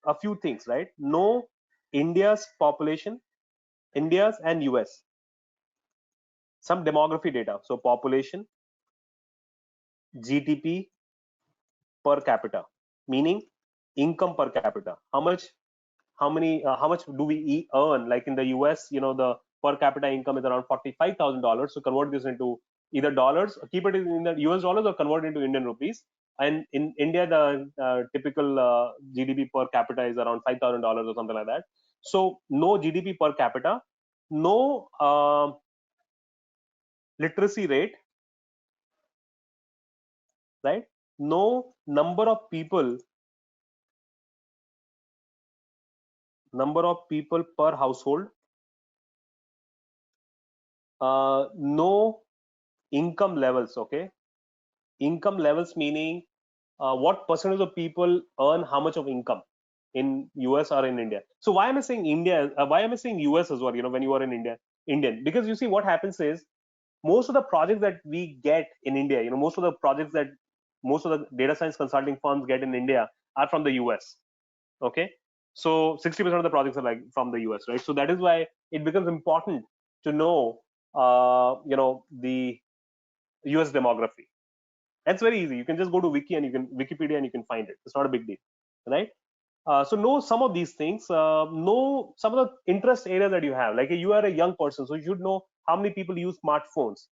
a few things, right? Know India's population, India's and US, some demography data. So population, GDP per capita, meaning income per capita. How much do we earn? Like in the US, the per capita income is around $45,000. So convert this into either dollars, keep it in the US dollars, or convert it into Indian rupees. And in India, the typical GDP per capita is around $5,000 or something like that. So no GDP per capita, no literacy rate, right? No number of people per household, no income levels. Okay, income levels meaning what percentage of people earn how much of income in US or in India. So why am I saying India? Why am I saying US as well? When you are in India, Indian, because you see what happens is most of the projects that we get in India, most of the projects that most of the data science consulting firms get in India are from the US. Okay, so 60% of the projects are like from the US, right? So that is why it becomes important to know, the US demography. That's very easy. You can just go to Wikipedia and you can find it. It's not a big deal, right? So know some of these things. Know some of the interest areas that you have. Like you are a young person, so you should know how many people use smartphones,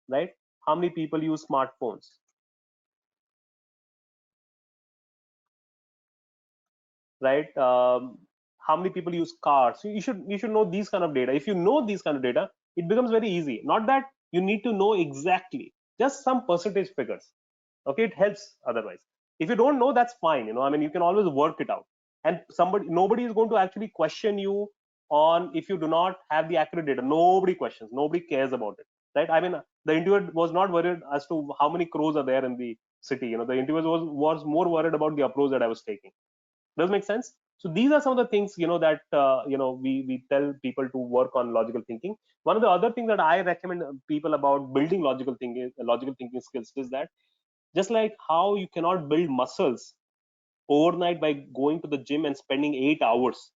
right? How many people use smartphones, right? How many people use cars? So you should know these kind of data. If you know these kind of data, it becomes very easy. Not that you need to know exactly, just some percentage figures. Okay, it helps otherwise. If you don't know, that's fine. I mean, you can always work it out. And nobody is going to actually question you on if you do not have the accurate data. Nobody questions. Nobody cares about it, right? I mean, the interviewer was not worried as to how many crows are there in the city. The interviewer was more worried about the approach that I was taking. Does make sense? So these are some of the things that we tell people to work on logical thinking. One of the other things that I recommend people about building logical thinking skills is that just like how you cannot build muscles overnight by going to the gym and spending 8 hours,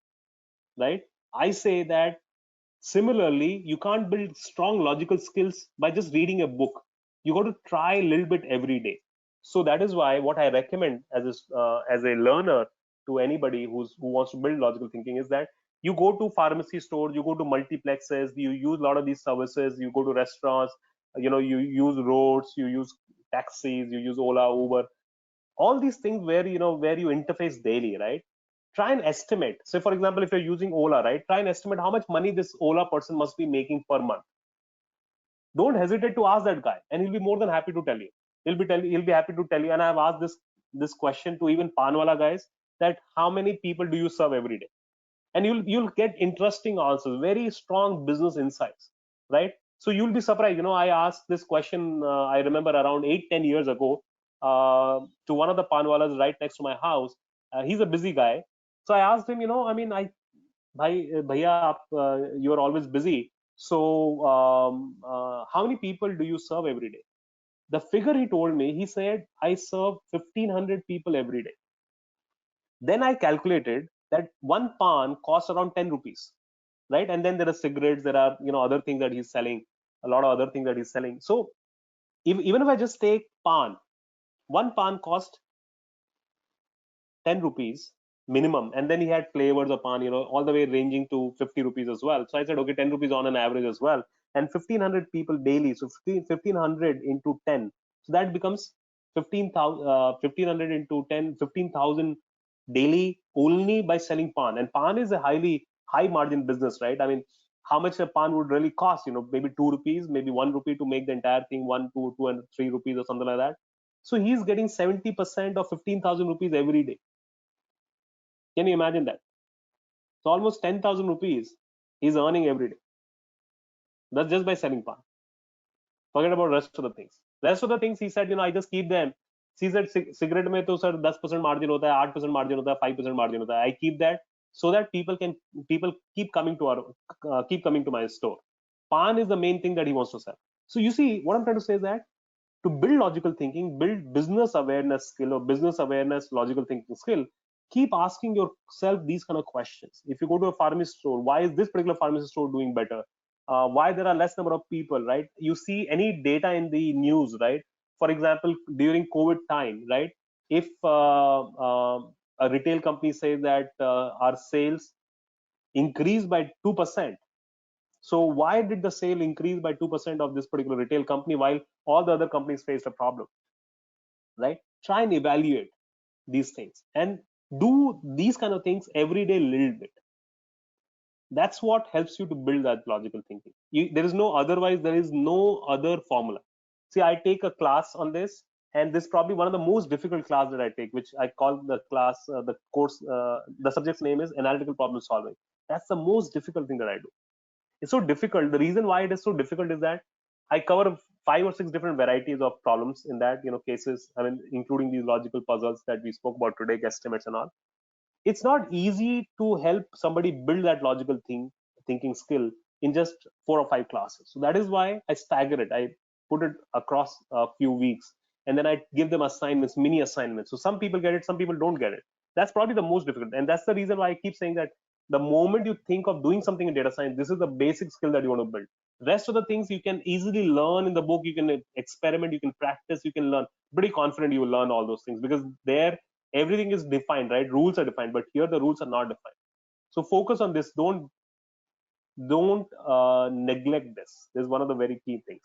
right? I say that similarly, you can't build strong logical skills by just reading a book. You got to try a little bit every day. So that is why what I recommend as a learner to anybody who wants to build logical thinking is that you go to pharmacy stores, you go to multiplexes, you use a lot of these services, you go to restaurants, you use roads, you use taxis, you use Ola, Uber, all these things where you interface daily, right? Try and estimate. So for example, if you're using Ola, right, try and estimate how much money this Ola person must be making per month. Don't hesitate to ask that guy, and he'll be more than happy to tell you. He'll be happy to tell you. And I've asked this question to even Panwala guys, that how many people do you serve every day? And you'll get interesting answers, very strong business insights, right? So you'll be surprised. I asked this question, I remember around 8-10 years ago, to one of the Panwalas right next to my house. He's a busy guy, so I asked him, I mean, bhaiya, you are always busy, so how many people do you serve every day? The figure he told me, he said, I serve 1,500 people every day. Then I calculated that one pan costs around 10 rupees, right? And then there are cigarettes, there are other things that he's selling, a lot of other things that he's selling. So even if I just take pan, one pan cost 10 rupees minimum, and then he had flavors of pan, all the way ranging to 50 rupees as well. So I said, okay, 10 rupees on an average as well, and 1,500 people daily, so 1,500 into 10, so that becomes 15,000. 1,500 into 10, 15,000 daily, only by selling pan. And pan is a high margin business, right? I mean, how much a pan would really cost? Maybe 2 rupees, maybe 1 rupee to make the entire thing, 1 2 2 and 3 rupees or something like that. So he's getting 70% of 15,000 rupees every day. Can you imagine that? So almost 10,000 rupees he's earning every day. That's just by selling pan. Forget about rest of the things. Rest of the things, he said, I just keep them. He said, cigarette mein to sir 10% margin hota hai, 8% margin hota hai, 5% margin hota hai. I keep that so that people keep coming to my store. Pan is the main thing that he wants to sell. So you see, what I'm trying to say is that to build logical thinking, build business awareness skill or business awareness logical thinking skill, keep asking yourself these kind of questions. If you go to a pharmacy store, why is this particular pharmacy store doing better? Why there are less number of people, right? You see any data in the news, right? For example, during COVID time, right? If a retail company says that our sales increased by 2%, so why did the sale increase by 2% of this particular retail company while all the other companies faced a problem, right? Try and evaluate these things and do these kind of things every day, little bit. That's what helps you to build that logical thinking. There is no otherwise, there is no other formula. See, I take a class on this, and this is probably one of the most difficult class that I take, which I call the class, the course, the subject's name is analytical problem solving. That's the most difficult thing that I do. It's so difficult. The reason why it is so difficult is that I cover 5 or 6 different varieties of problems in that, cases. I mean, including these logical puzzles that we spoke about today, guesstimates and all. It's not easy to help somebody build that logical thinking skill in just 4 or 5 classes. So that is why I stagger it. I put it across a few weeks. and then I give them assignments, mini assignments. So some people get it, some people don't get it. That's probably the most difficult, and that's the reason why I keep saying that the moment you think of doing something in data science, this is the basic skill that you want to build. Rest of the things you can easily learn in the book, you can experiment, you can practice, you can learn. Pretty confident you will learn all those things, because there everything is defined, right? Rules are defined, but here the rules are not defined. So focus on this. Don't neglect this. This is one of the very key things.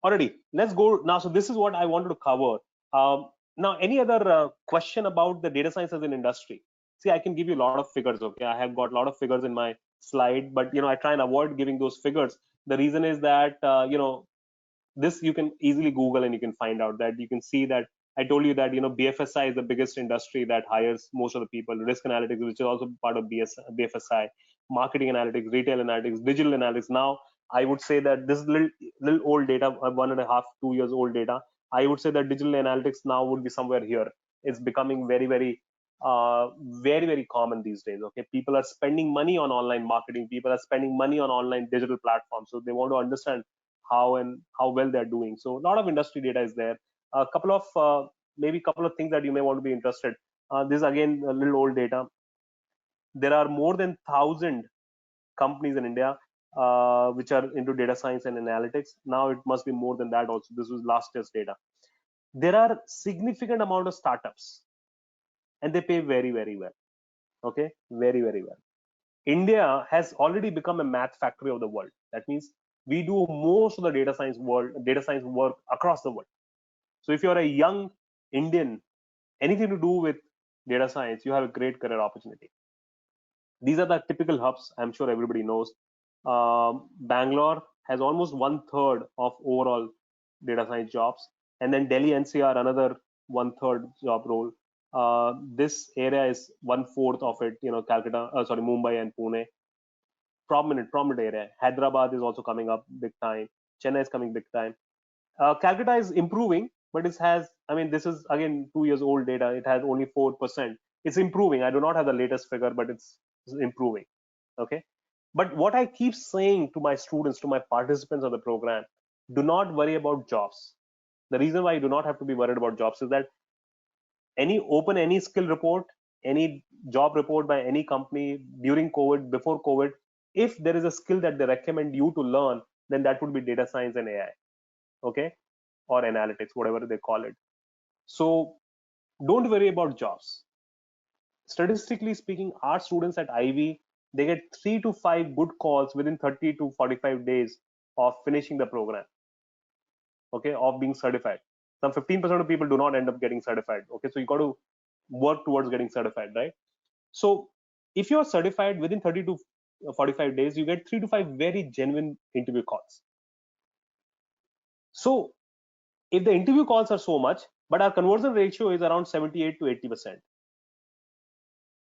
Alrighty, let's go now. So this is what I wanted to cover. Now, any other question about the data science as an industry? See, I can give you a lot of figures. Okay, I have got a lot of figures in my slide, but I try and avoid giving those figures. The reason is that this you can easily Google and you can find out that you can see that I told you that BFSI is the biggest industry that hires most of the people. Risk analytics, which is also part of BFSI, marketing analytics, retail analytics, digital analytics. Now I would say that this is little old data, 1.5, 2 years old data. I would say that digital analytics now would be somewhere here. It's becoming very very common these days. Okay, people are spending money on online marketing. People are spending money on online digital platforms. So they want to understand how well they're doing. So a lot of industry data is there. A couple of maybe couple of things that you may want to be interested. This is again a little old data. There are more than 1,000 companies in India which are into data science and analytics. Now it must be more than that also. This was last year's data. There are significant amount of startups, and they pay very very well. Okay, very very well. India has already become a math factory of the world. That means we do most of the data science work across the world. So if you're a young Indian, anything to do with data science, you have a great career opportunity. These are the typical hubs. I'm sure everybody knows. Bangalore has almost 1/3 of overall data science jobs, and then Delhi NCR another 1/3 job role. This area is 1/4 of it. Calcutta, sorry, Mumbai and Pune. Prominent area. Hyderabad is also coming up big time. Chennai is coming big time. Calcutta is improving, but it has, I mean, this is again 2 years old data. It has only 4%. It's improving. I do not have the latest figure, but it's improving. Okay. But what I keep saying to my students, to my participants of the program, do not worry about jobs. The reason why you do not have to be worried about jobs is that any skill report, any job report by any company during COVID, before COVID, if there is a skill that they recommend you to learn, then that would be data science and AI. Okay, or analytics, whatever they call it. So don't worry about jobs. Statistically speaking, our students at Ivy, they get 3 to 5 good calls within 30 to 45 days of finishing the program. Okay, of being certified. Some 15% of people do not end up getting certified. Okay, so you got to work towards getting certified, right? So if you're certified within 30 to 45 days, you get 3 to 5 very genuine interview calls. So if the interview calls are so much, but our conversion ratio is around 78 to 80%,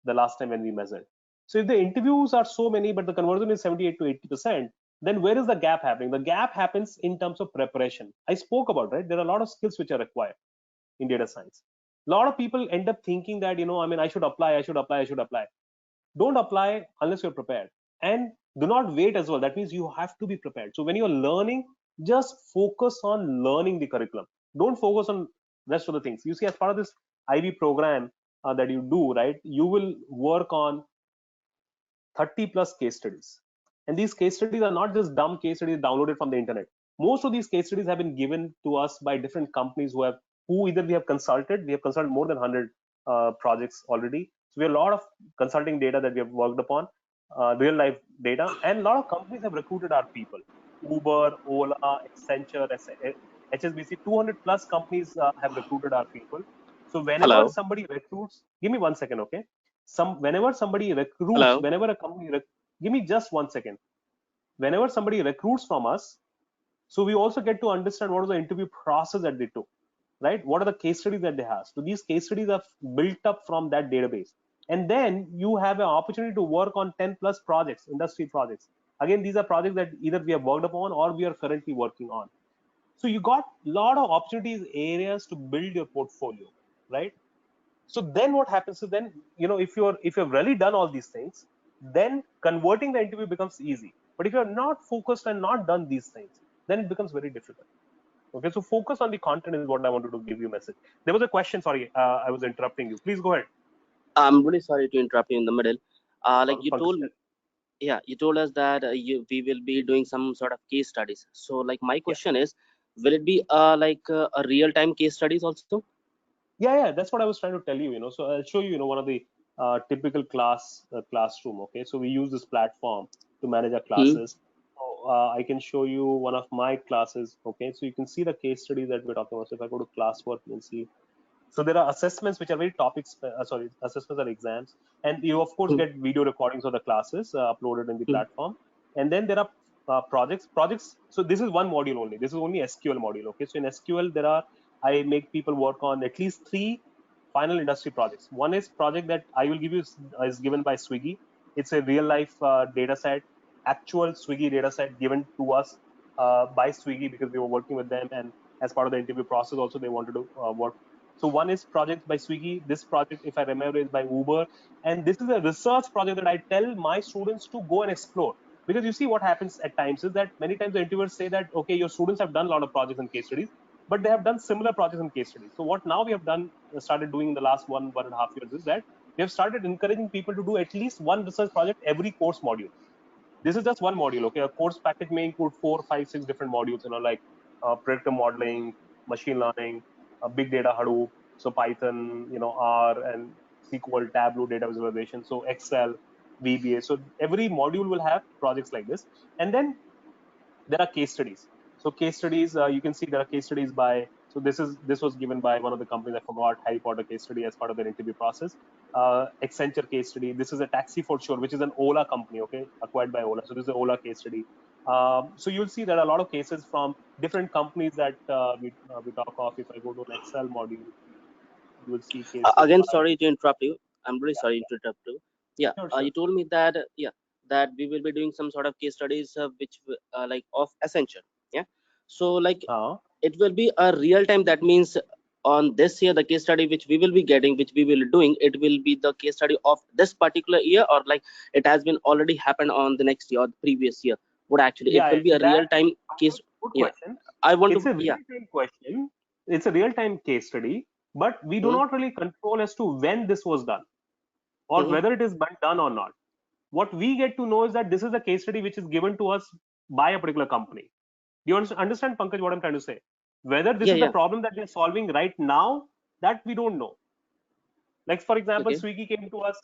the last time when we measured. So if the interviews are so many, but the conversion is 78 to 80%, then where is the gap happening? The gap happens in terms of preparation. I spoke about, right? There are a lot of skills which are required in data science. A lot of people end up thinking that, I should apply. Don't apply unless you're prepared. And do not wait as well. That means you have to be prepared. So when you're learning, just focus on learning the curriculum. Don't focus on rest of the things. You see, as part of this Ivy program that you do, right, you will work on 30 plus case studies. And these case studies are not just dumb case studies downloaded from the internet. Most of these case studies have been given to us by different companies who either we have consulted more than 100 projects already. So we have a lot of consulting data that we have worked upon, real life data, and a lot of companies have recruited our people. Uber, Ola, Accenture, HSBC, 200 plus companies have recruited our people. So whenever Hello. somebody recruits, give me 1 second, okay? Whenever somebody recruits, Hello. whenever a company, give me just 1 second. Whenever somebody recruits from us, so we also get to understand what is the interview process that they took, right? What are the case studies that they have? So these case studies are built up from that database. And then you have an opportunity to work on 10 plus projects, industry projects. Again, these are projects that either we have worked upon or we are currently working on. So you got a lot of opportunities, areas to build your portfolio, right? So then what happens is then, if you've really done all these things, then converting the interview becomes easy. But if you're not focused and not done these things, then it becomes very difficult. Okay, so focus on the content is what I wanted to give you a message. There was a question, sorry, I was interrupting you. Please go ahead. I'm really sorry to interrupt you in the middle. Like you told, Pankaj. yeah, you told us that we will be doing some sort of case studies. So like my question is, will it be like a real-time case studies also? Yeah, that's what I was trying to tell you. So I'll show you, one of the typical classroom. Okay, so we use this platform to manage our Hmm. classes. So I can show you one of my classes. Okay, so you can see the case studies that we're talking about. So if I go to classwork, you can see. So there are assessments which are very sorry, assessments are exams, and you of course Hmm. get video recordings of the classes uploaded in the platform. And then there are projects. So this is one module only. This is only SQL module. Okay, so in SQL I make people work on at least 3 final industry projects. One is project that I will give you is given by Swiggy. It's a real life data set, actual Swiggy data set given to us by Swiggy because we were working with them, and as part of the interview process also they wanted to work. So one is project by Swiggy. This project, if I remember, is by Uber. And this is a research project that I tell my students to go and explore. Because you see what happens at times is that many times the interviewers say that, okay, your students have done a lot of projects and case studies, but they have done similar projects and case studies. So what now we have done, started doing in the last 1.5 years is that we have started encouraging people to do at least one research project every course module. This is just one module. Okay, a course package may include 4, 5, 6 different modules, like predictive modeling, machine learning, big data, Hadoop, so Python, R and SQL, Tableau, data visualization, so Excel, VBA. So every module will have projects like this. And then there are case studies. So case studies, you can see there are case studies by. So this was given by one of the companies. I forgot, Harry Potter case study as part of their interview process. Accenture case study. This is a Taxi for Sure, which is an Ola company, okay, acquired by Ola. So this is an Ola case study. So you'll see there are a lot of cases from different companies that we talk of. If I go to an Excel module, you will see cases Again, by. sorry to interrupt you. I'm really Yeah, sorry to interrupt you. Yeah, sure, sure. you told me that that we will be doing some sort of case studies which like of Accenture. Yeah. So like Uh, it will be a real time. That means on this year the case study which we will be getting, which we will doing, it will be the case study of this particular year, or like it has been already happened on the next year or the previous year. What actually it yeah, will be a that real time case. good Yeah, question. I want It's to. a Yeah. real-time question. It's a real-time case study, but we do Hmm. not really control as to when this was done or Hmm. whether it is been done or not. What we get to know is that this is a case study which is given to us by a particular company. Do you understand, Pankaj, what I'm trying to say? Whether this Yeah. is the Yeah. problem that we're solving right now, that we don't know. Like for example, Okay. Swiggy came to us,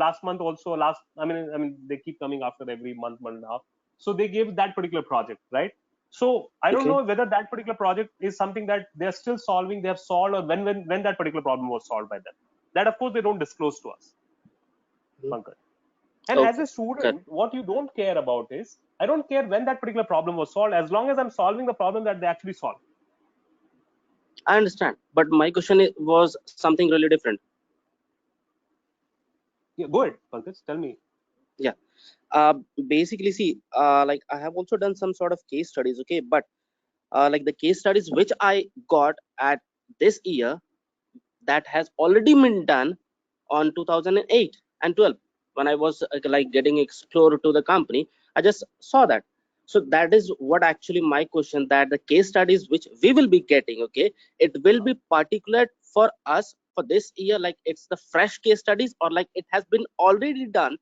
last month also. I mean, they keep coming after every month and a half. So they gave that particular project, right? So I don't Okay. know whether that particular project is something that they're still solving, they have solved, or when that particular problem was solved by them. That of course they don't disclose to us, Mhm. Pankaj. And as Okay. a Good. student, what you don't care about is I don't care when that particular problem was solved, as long as I'm solving the problem that they actually solved. I understand, but my question was something really different. Yeah, go ahead, Pankaj. Tell me. Yeah. Basically, see, like I have also done some sort of case studies, okay, but like the case studies which I got at this year, that has already been done on 2008 and 12 when I was like getting explored to the company. I just saw that. So that is what actually my question, that the case studies which we will be getting, okay, it will be particular for us for this year, like it's the fresh case studies, or like it has been already done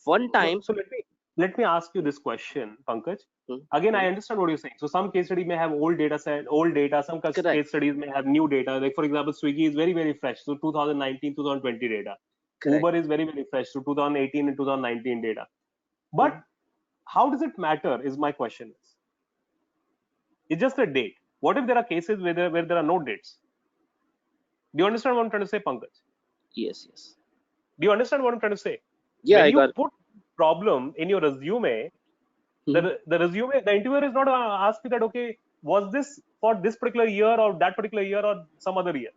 one So, time. so let me ask you this question, Pankaj. Hmm. Again, I Hmm. understand what you're saying. So some case study may have old data set, old data. Some Correct. case studies may have new data. Like for example, Swiggy is very, very fresh. So 2019, 2020 data. Correct. Uber is very, very fresh. So 2018 and 2019 data. But Hmm. how does it matter is my question. It's just a date. What if there are cases where there are no dates? Do you understand what I'm trying to say, Pankaj? Yes. Yes. Do you understand what I'm trying to say? Yeah, When I you got. put problem in your resume, Hmm. the interviewer is not going to ask you that, okay, was this for this particular year or that particular year or some other year?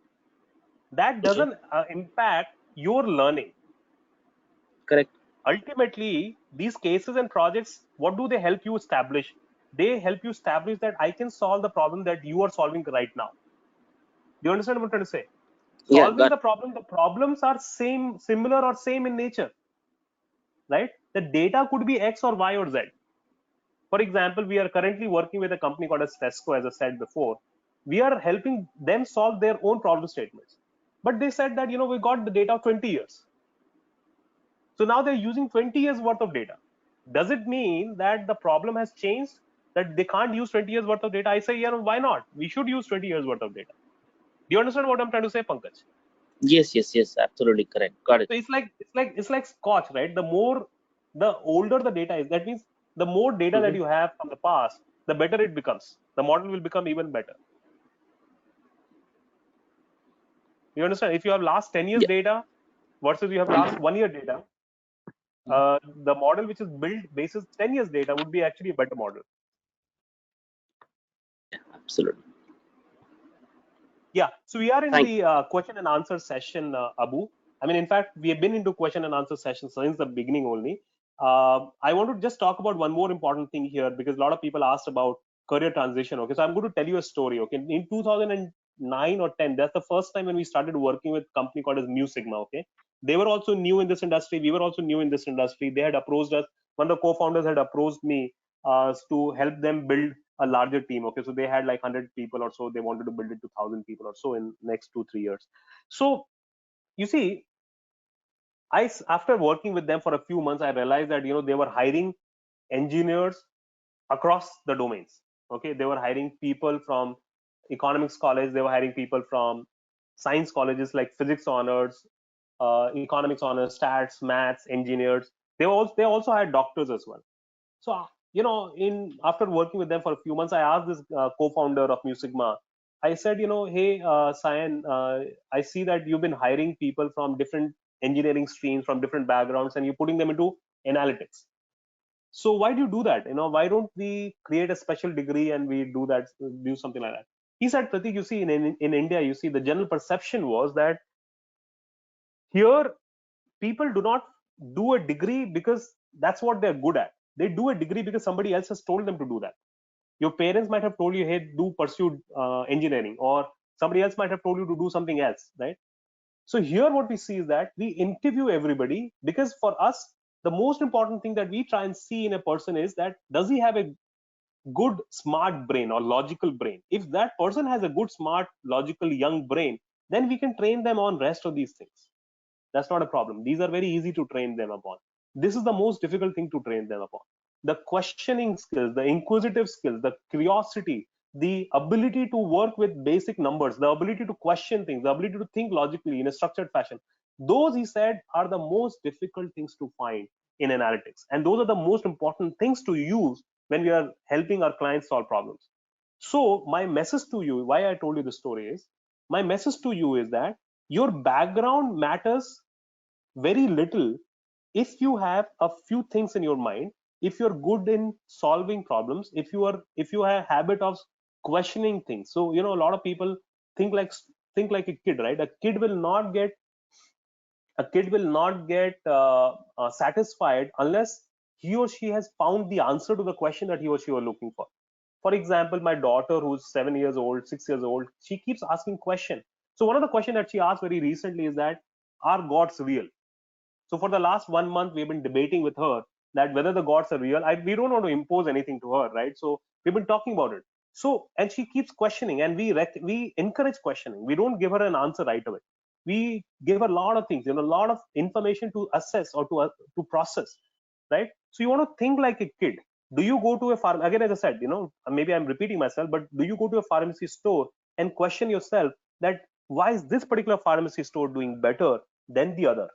That Okay. doesn't impact your learning. Correct. Ultimately, these cases and projects, what do they help you establish? They help you establish that I can solve the problem that you are solving right now. Do you understand what I'm trying to say? Yeah, Solving got. the problem, the problems are similar or same in nature, right? The data could be X or Y or Z. For example, we are currently working with a company called as Tesco, as I said before. We are helping them solve their own problem statements. But they said that, we got the data of 20 years. So now they're using 20 years worth of data. Does it mean that the problem has changed, that they can't use 20 years worth of data? I say, why not? We should use 20 years worth of data. Do you understand what I'm trying to say, Pankaj? Yes, yes, yes, absolutely correct. Got it. So it's like scotch, right? The older the data is, that means the more data that you have from the past, the better it becomes. The model will become even better. You understand? If you have last 10 years Yeah, data versus you have last 1 year data, the model which is built basis 10 years data would be actually a better model. absolutely. Yeah. So we are in Thank the question and answer session, Abu. I mean, in fact, we have been into question and answer session since the beginning only. I want to just talk about one more important thing here, because a lot of people asked about career transition. Okay, so I'm going to tell you a story. Okay, in 2009 or 10, that's the first time when we started working with a company called as Mu Sigma. Okay, they were also new in this industry. We were also new in this industry. They had approached us. One of the co-founders had approached me to help them build a larger team. Okay, so they had like 100 people or so. They wanted to build it to 1,000 people or so in next 2-3 years. So you see, after working with them for a few months, I realized that they were hiring engineers across the domains. Okay, they were hiring people from economics college, they were hiring people from science colleges like physics honors, economics honors, stats, maths, engineers. They also had doctors as well. So after working with them for a few months, I asked this co-founder of Mu Sigma. I said, hey, Sayan, I see that you've been hiring people from different engineering streams, from different backgrounds, and you're putting them into analytics. So why do you do that? Why don't we create a special degree and we do something like that? He said, Pratik, you see, in India, you see, the general perception was that here people do not do a degree because that's what they're good at. They do a degree because somebody else has told them to do that. Your parents might have told you, hey, do pursue engineering, or somebody else might have told you to do something else, right? So here what we see is that we interview everybody, because for us, the most important thing that we try and see in a person is that, does he have a good smart brain or logical brain? If that person has a good smart logical young brain, then we can train them on rest of these things. That's not a problem. These are very easy to train them upon. This is the most difficult thing to train them upon: the questioning skills, the inquisitive skills, the curiosity, the ability to work with basic numbers, the ability to question things, the ability to think logically in a structured fashion. Those, he said, are the most difficult things to find in analytics, and those are the most important things to use when we are helping our clients solve problems. So my message to you, why I told you the story is, my message to you is that your background matters very little if you have a few things in your mind, if you're good in solving problems, if you have a habit of questioning things. So a lot of people think like a kid, right? A kid will not get satisfied unless he or she has found the answer to the question that he or she was looking for. For example, my daughter, who's 7 years old, 6 years old, she keeps asking questions. So one of the questions that she asked very recently is that, are gods real? So for the last 1 month, we've been debating with her that whether the gods are real. We don't want to impose anything to her, right? So we've been talking about it. So, and she keeps questioning, and we encourage questioning. We don't give her an answer right away. We give her a lot of things, a lot of information to assess or to process, right? So you want to think like a kid. Do you go to a farm, again, as I said, maybe I'm repeating myself, but do you go to a pharmacy store and question yourself that, why is this particular pharmacy store doing better than the other?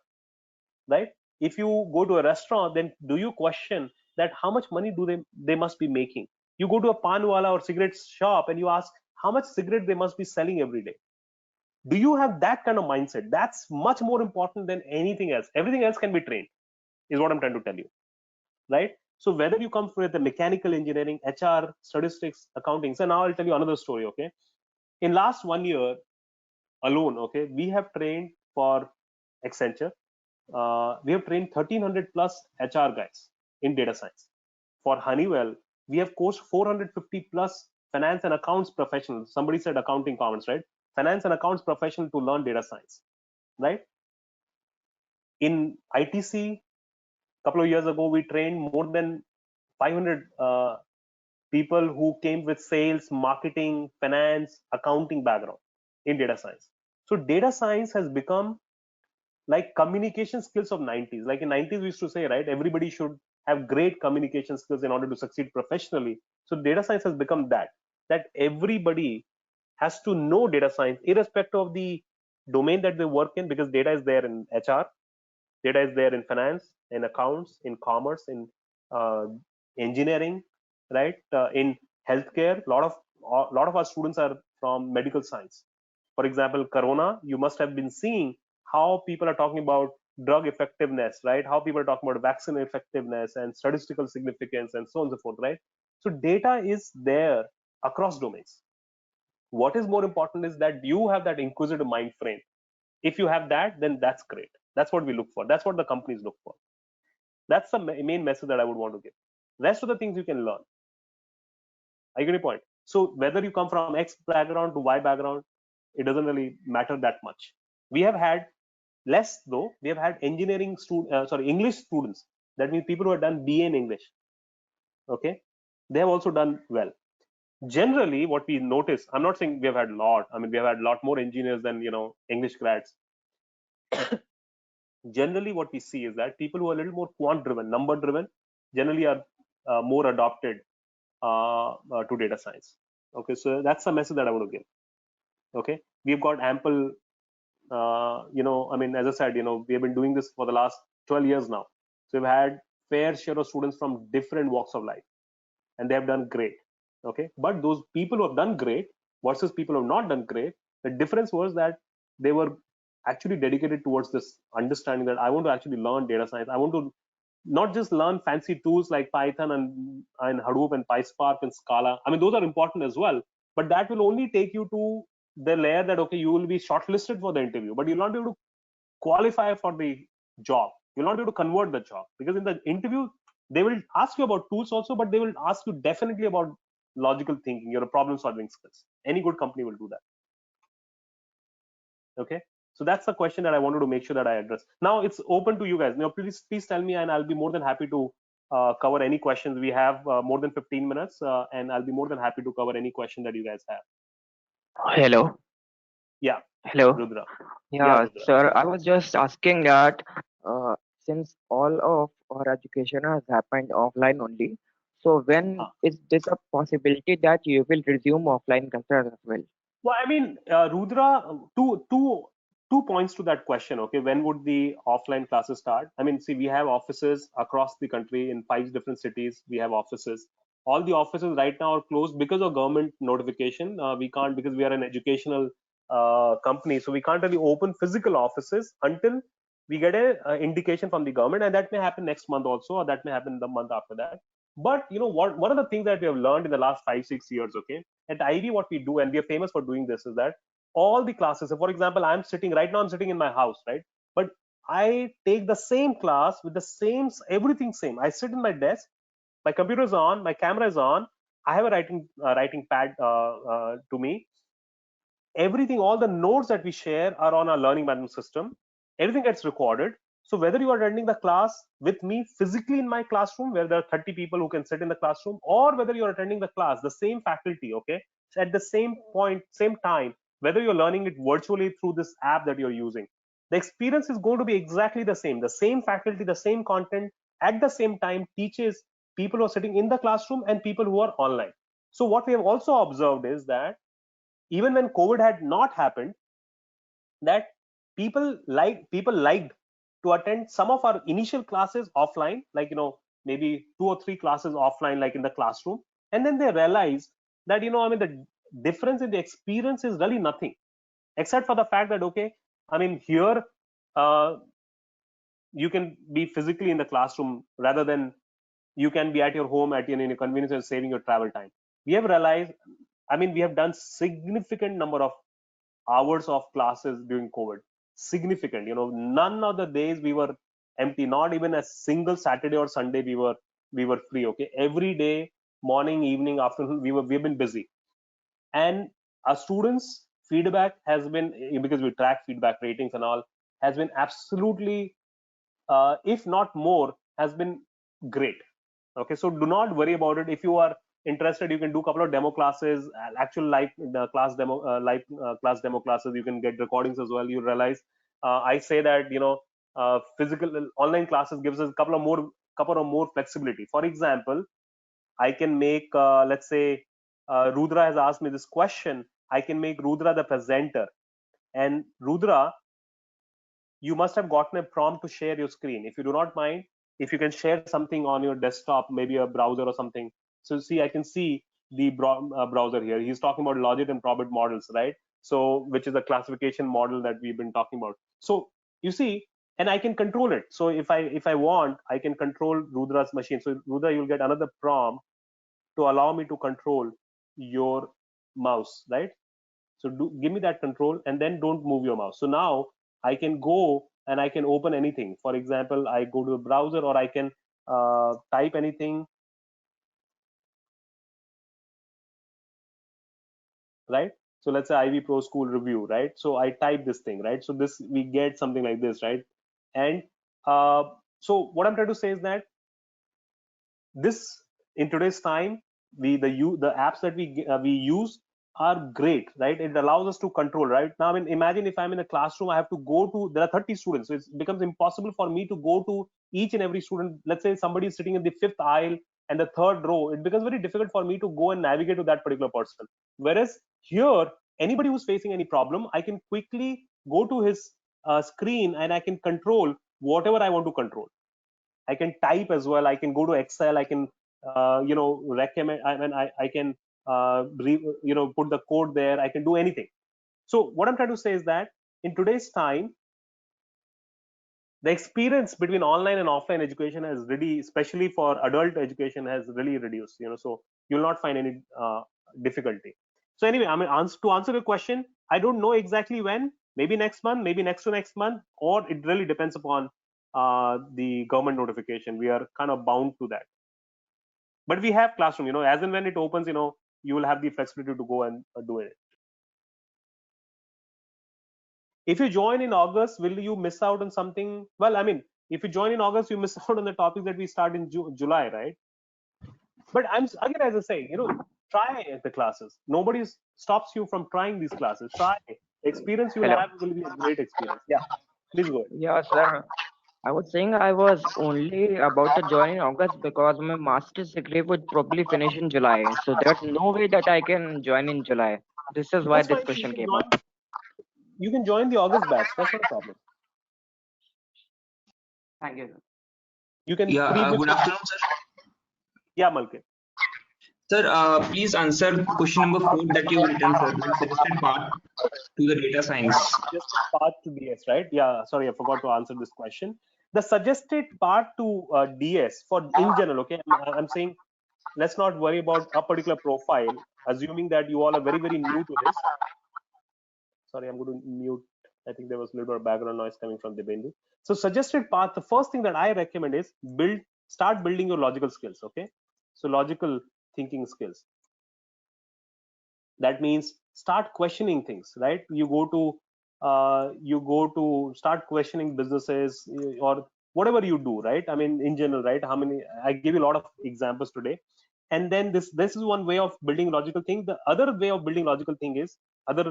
Right? If you go to a restaurant, then do you question that how much money do they must be making? You go to a pan wala or cigarette shop and you ask how much cigarette they must be selling every day. Do you have that kind of mindset? That's much more important than anything else. Everything else can be trained, is what I'm trying to tell you, right? So whether you come with the mechanical engineering, HR, statistics, accounting. So now I'll tell you another story. Okay, in last 1 year alone, okay, we have trained for Accenture, we have trained 1,300 plus HR guys in data science. For Honeywell, we have coached 450 plus finance and accounts professionals. Somebody said accounting comments, right? Finance and accounts professional to learn data science, right? In ITC, a couple of years ago, we trained more than 500 people who came with sales, marketing, finance, accounting background in data science. So data science has become like communication skills of 90s. Like in 90s we used to say, right, everybody should have great communication skills in order to succeed professionally. So data science has become that everybody has to know data science irrespective of the domain that they work in, because data is there in HR, data is there in finance, in accounts, in commerce, in uh, engineering, right, in healthcare. A lot of our students are from medical science. For example, corona, you must have been seeing how people are talking about drug effectiveness, right, how people are talking about vaccine effectiveness and statistical significance and so on and so forth, right. So data is there across domains. What is more important is that you have that inquisitive mind frame. If you have that, then that's great. That's what we look for. That's what the companies look for. That's the main message that I would want to give. Rest of the things you can learn. I get your point. So whether you come from X background to Y background, it doesn't really matter that much. We have had less though. We have had English students. That means people who have done BA in English. Okay, they have also done well. Generally, what we notice, I'm not saying we have had a lot. I mean, we have had a lot more engineers than English grads. Generally what we see is that people who are a little more quant driven, number driven, generally are more adopted to data science. Okay, so that's the message that I want to give. Okay, we've got ample I mean, as I said, we have been doing this for the last 12 years now, so we've had fair share of students from different walks of life, and they have done great. Okay, but those people who have done great versus people who have not done great, the difference was that they were actually dedicated towards this understanding that I want to actually learn data science. I want to not just learn fancy tools like Python and Hadoop and PySpark and Scala. I mean, those are important as well, but that will only take you to the layer that, okay, you will be shortlisted for the interview, but you'll not be able to qualify for the job. You'll not be able to convert the job, because in the interview they will ask you about tools also, but they will ask you definitely about logical thinking, your problem solving skills. Any good company will do that. Okay, so that's the question that I wanted to make sure that I address. Now it's open to you guys. Now please tell me, and I'll be more than happy to cover any questions. We have more than 15 minutes, and I'll be more than happy to cover any question that you guys have. Hello. Yeah, Hello. Rudra. Yeah, Rudra. sir, I was just asking that since all of our education has happened offline only, so when is this a possibility that you will resume offline classes as well? Well, I mean, Rudra, two points to that question. Okay, when would the offline classes start? I mean, see, we have offices across the country in 5 different cities. We have offices. All the offices right now are closed because of government notification. We can't, because we are an educational company, so we can't really open physical offices until we get a indication from the government, and that may happen next month also, or that may happen the month after that. But you know what? One of the things that we have learned in the last 5-6 years, okay, at Ivy, what we do, and we are famous for doing this, is that all the classes. So for example, I'm sitting in my house, right? But I take the same class with the same everything same. I sit in my desk, my computer is on, my camera is on. I have a writing pad to me. Everything, all the notes that we share are on our learning management system. Everything gets recorded. So whether you are attending the class with me physically in my classroom, where there are 30 people who can sit in the classroom, or whether you're attending the class, the same faculty, okay, at the same point, same time, whether you're learning it virtually through this app that you're using, the experience is going to be exactly the same. The same faculty, the same content, at the same time teaches people who are sitting in the classroom and people who are online. So what we have also observed is that even when COVID had not happened, that people liked to attend some of our initial classes offline, like maybe 2 or 3 classes offline, like in the classroom, and then they realized that I mean, the difference in the experience is really nothing, except for the fact that, okay, I mean, here uh, you can be physically in the classroom rather than you can be at your home at your convenience and saving your travel time. We have realized, I mean, we have done significant number of hours of classes during COVID. Significant, none of the days we were empty. Not even a single Saturday or Sunday we were free. Okay, every day, morning, evening, afternoon, we've been busy. And our students' feedback has been, because we track feedback ratings and all, has been absolutely, if not more, has been great. Okay, so do not worry about it. If you are interested, you can do a couple of demo classes, actual live class demo, class demo classes. You can get recordings as well. You realize I say that physical online classes gives us a couple of more flexibility. For example, I can make let's say Rudra has asked me this question. I can make Rudra the presenter, and Rudra, you must have gotten a prompt to share your screen. If you do not mind, if you can share something on your desktop, maybe a browser or something. So see, I can see the browser here. He's talking about logit and probit models, right? So which is a classification model that we've been talking about. So you see, and I can control it. So if I want, I can control Rudra's machine. So Rudra, you'll get another prompt to allow me to control your mouse, right? So give me that control and then don't move your mouse. So now I can go and I can open anything. For example, I go to the browser, or I can type anything, right? So let's say Ivy Pro School review, right? So I type this thing, right? So this, we get something like this, right? And so what I'm trying to say is that this, in today's time, the apps that we use are great, right? It allows us to control. Right now, I mean, imagine if I'm in a classroom, I have to go to, there are 30 students, so it becomes impossible for me to go to each and every student. Let's say somebody is sitting in the fifth aisle and the third row, it becomes very difficult for me to go and navigate to that particular person. Whereas here, anybody who's facing any problem, I can quickly go to his screen and I can control whatever I want to control. I can type as well. I can go to Excel. I can, recommend. I mean, I can, put the code there. I can do anything. So what I'm trying to say is that in today's time, the experience between online and offline education has really, especially for adult education, has really reduced. So you'll not find any difficulty. So anyway, I mean, to answer your question, I don't know exactly when. Maybe next month, maybe next to next month, or it really depends upon the government notification. We are kind of bound to that. But we have classroom. As and when it opens, you will have the flexibility to go and do it. If you join in August, will you miss out on something? Well, I mean, if you join in August, you miss out on the topics that we start in July, right? But I'm again, as I say, try the classes. Nobody stops you from trying these classes. Try. The experience you Hello. have will be a great experience. Yeah, please go ahead. Yeah, sir. I was saying I was only about to join in August because my master's degree would probably finish in July. So there's no way that I can join in July. This is why That's this fine. question came up. You can join the August batch. That's not a problem. Thank you. You can Yeah, pre-book. good afternoon, sir. Yeah, Malkin. Sir, please answer question number 4 that you've written, sir. The suggested path to the data science. Suggested path to DS, right? Yeah, sorry, I forgot to answer this question. The suggested path to DS for in general, okay? I'm saying let's not worry about a particular profile, assuming that you all are very, very new to this. Sorry, I'm going to mute. I think there was a little bit of background noise coming from Dibendu. So suggested path, the first thing that I recommend is start building your logical skills, okay? So logical thinking skills. That means start questioning things, right? You go to start questioning businesses or whatever you do, right? I mean, in general, right? I give you a lot of examples today. And then this is one way of building logical thing. The other way of building logical thing is other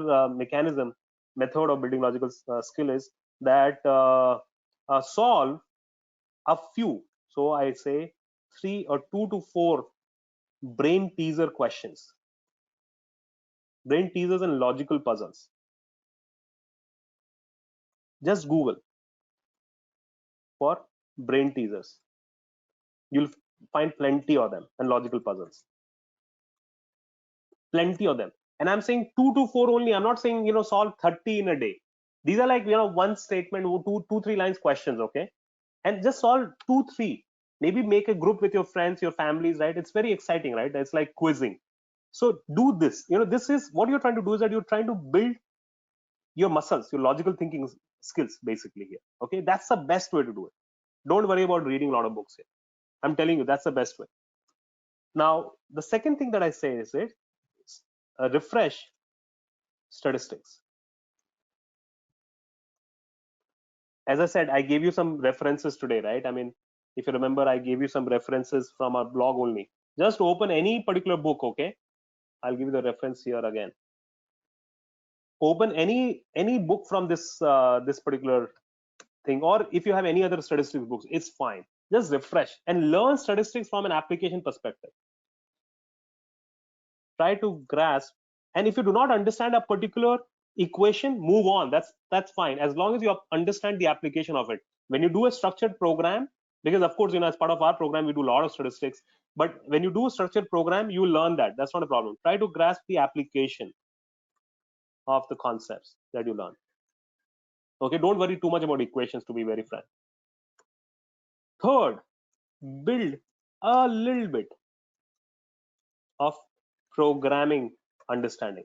method of building logical skill is that solve a few, so I say 3 or 2 to 4 brain teaser questions, brain teasers and logical puzzles. Just Google for brain teasers. You'll find plenty of them, and logical puzzles. Plenty of them. And I'm saying 2 to 4 only. I'm not saying, solve 30 in a day. These are like, one statement, two, 3 lines questions, okay? And just solve 2, 3. Maybe make a group with your friends, your families, right? It's very exciting, right? It's like quizzing. So do this. This is what you're trying to do, is that you're trying to build your muscles, your logical thinking skills, basically here. Okay, that's the best way to do it. Don't worry about reading a lot of books here. I'm telling you, that's the best way. Now, the second thing that I say is refresh statistics. As I said, I gave you some references today, right? I mean, If you remember, I gave you some references from our blog only. Just open any particular book, okay? I'll give you the reference here again. Open any book from this this particular thing, or if you have any other statistics books, it's fine. Just refresh and learn statistics from an application perspective. Try to grasp, and if you do not understand a particular equation, move on. That's fine, as long as you understand the application of it. When you do a structured program, because of course, as part of our program we do a lot of statistics, but when you do a structured program, you learn that. That's not a problem. Try to grasp the application of the concepts that you learn. Okay, don't worry too much about equations, to be very frank. Third, build a little bit of programming understanding,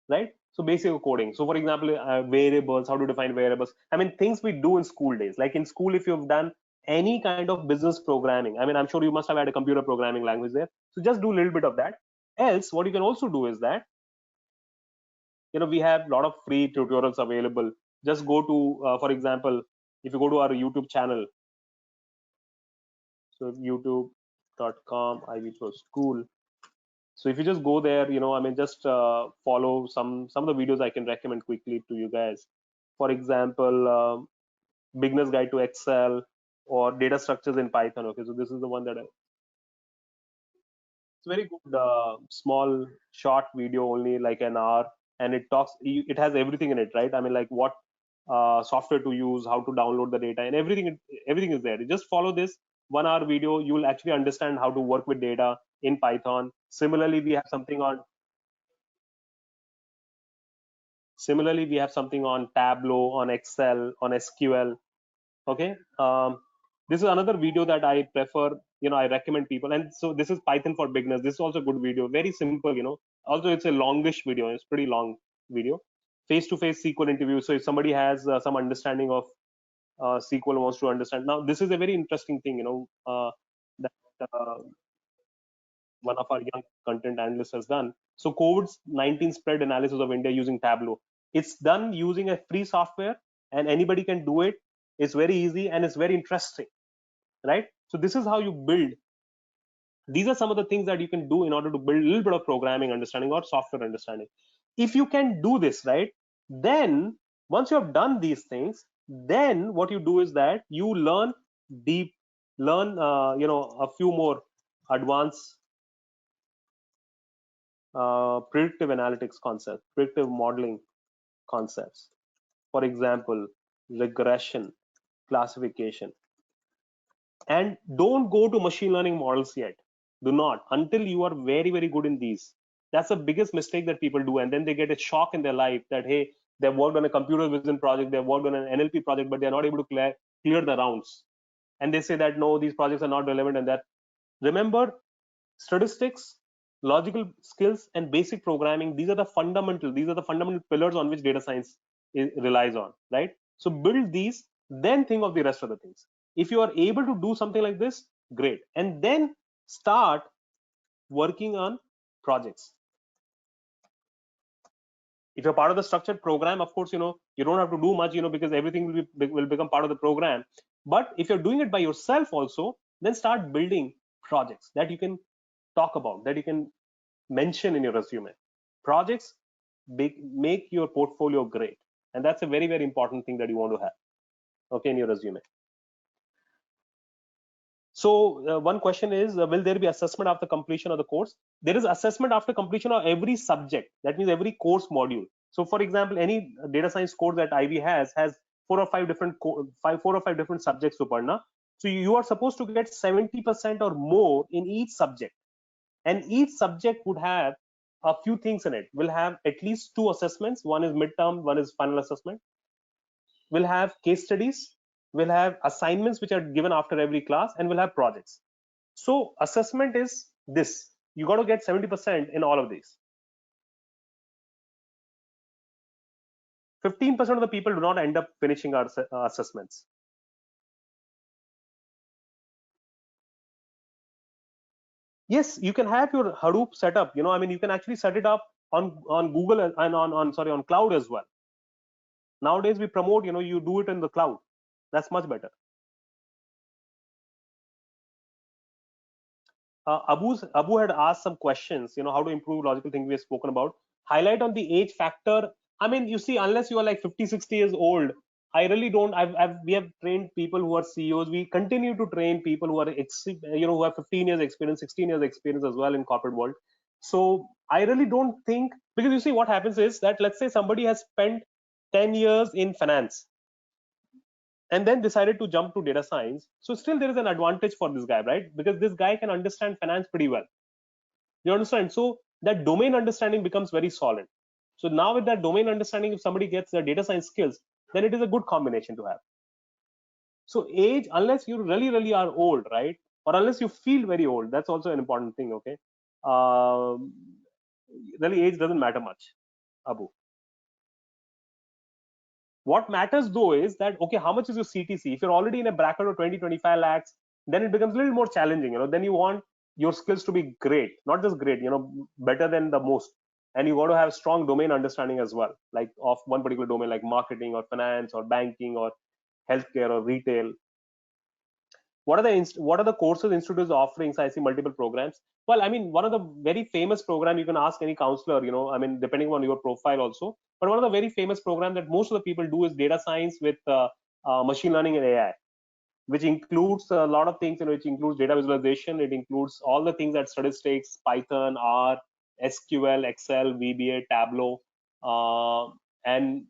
right? So basic coding. So for example, variables, how to define variables. I mean, things we do in school days. Like in school, if you've done any kind of business programming, I mean, I'm sure you must have had a computer programming language there. So just do a little bit of that. Else, what you can also do is that, we have a lot of free tutorials available. Just go to, for example, if you go to our YouTube channel, so youtube.com Ivy Pro School. So if you just go there, I mean, just follow some of the videos I can recommend quickly to you guys. For example, beginner's guide to Excel or data structures in Python. Okay, so this is the one that it's very good, small short video, only like an hour, and it has everything in it, right? I mean, like what software to use, how to download the data, and everything is there. You just follow this 1 hour video, you will actually understand how to work with data in Python. Similarly, we have something on Tableau, on Excel, on SQL. Okay, this is another video that I prefer, I recommend people. And so this is Python for beginners. This is also a good video, very simple. Also it's a longish video, it's pretty long video. Face-to-face SQL interview. So if somebody has some understanding of SQL, wants to understand, now this is a very interesting thing, that one of our young content analysts has done. So COVID-19 spread analysis of India using Tableau. It's done using a free software, and anybody can do it. It's very easy and it's very interesting, right? So this is how you build. These are some of the things that you can do in order to build a little bit of programming understanding or software understanding. If you can do this, right, then once you have done these things, then what you do is that you learn a few more advanced predictive analytics concepts, predictive modeling concepts. For example, regression, classification. And don't go to machine learning models yet. Do not, until you are very, very good in these. That's the biggest mistake that people do. And then they get a shock in their life that, hey, they've worked on a computer vision project, they've worked on an NLP project, but they're not able to clear the rounds. And they say that, no, these projects are not relevant. And that, remember, statistics, logical skills, and basic programming, these are the fundamental pillars on which data science relies on, right? So build these, then think of the rest of the things. If you are able to do something like this, great. And then start working on projects. If you're part of the structured program, of course, you don't have to do much, because everything will become part of the program. But if you're doing it by yourself also, then start building projects that you can talk about, that you can mention in your resume. Projects make your portfolio great, and that's a very, very important thing that you want to have, okay, in your resume. So one question is, will there be assessment after completion of the course? There is assessment after completion of every subject. That means every course module. So for example, any data science course that Ivy has 4 or 5 different subjects, Suparna. So you are supposed to get 70% or more in each subject. And each subject would have a few things in it. We'll have at least 2 assessments. One is midterm, one is final assessment. We'll have case studies. We'll have assignments which are given after every class, and we'll have projects. So assessment is this. You got to get 70% in all of these. 15% of the people do not end up finishing our assessments. Yes, you can have your Hadoop set up. I mean, you can actually set it up on Google and on cloud as well. Nowadays we promote, you do it in the cloud. That's much better. Abu had asked some questions, how to improve logical thinking we have spoken about. Highlight on the age factor. I mean, you see, unless you are like 50, 60 years old, I really don't. We have trained people who are CEOs. We continue to train people who are, who have 15 years experience, 16 years experience as well in corporate world. So I really don't think, because you see what happens is that, let's say somebody has spent 10 years in finance and then decided to jump to data science. So still there is an advantage for this guy, right? Because this guy can understand finance pretty well. You understand? So that domain understanding becomes very solid. So now with that domain understanding, if somebody gets the data science skills, then it is a good combination to have. So age, unless you really, really are old, right? Or unless you feel very old, that's also an important thing, okay? Really age doesn't matter much, Abu. What matters though is that, okay, how much is your CTC? If you're already in a bracket of 20, 25 lakhs, then it becomes a little more challenging, then you want your skills to be great, not just great, better than the most. And you got to have strong domain understanding as well, like of one particular domain, like marketing or finance or banking or healthcare or retail. What are the courses institutes offering? So I see multiple programs. Well, I mean, one of the very famous program, you can ask any counselor, I mean, depending on your profile also, but one of the very famous program that most of the people do is data science with machine learning and AI, which includes a lot of things, which includes data visualization. It includes all the things that statistics, Python, R, SQL, Excel, VBA, Tableau, and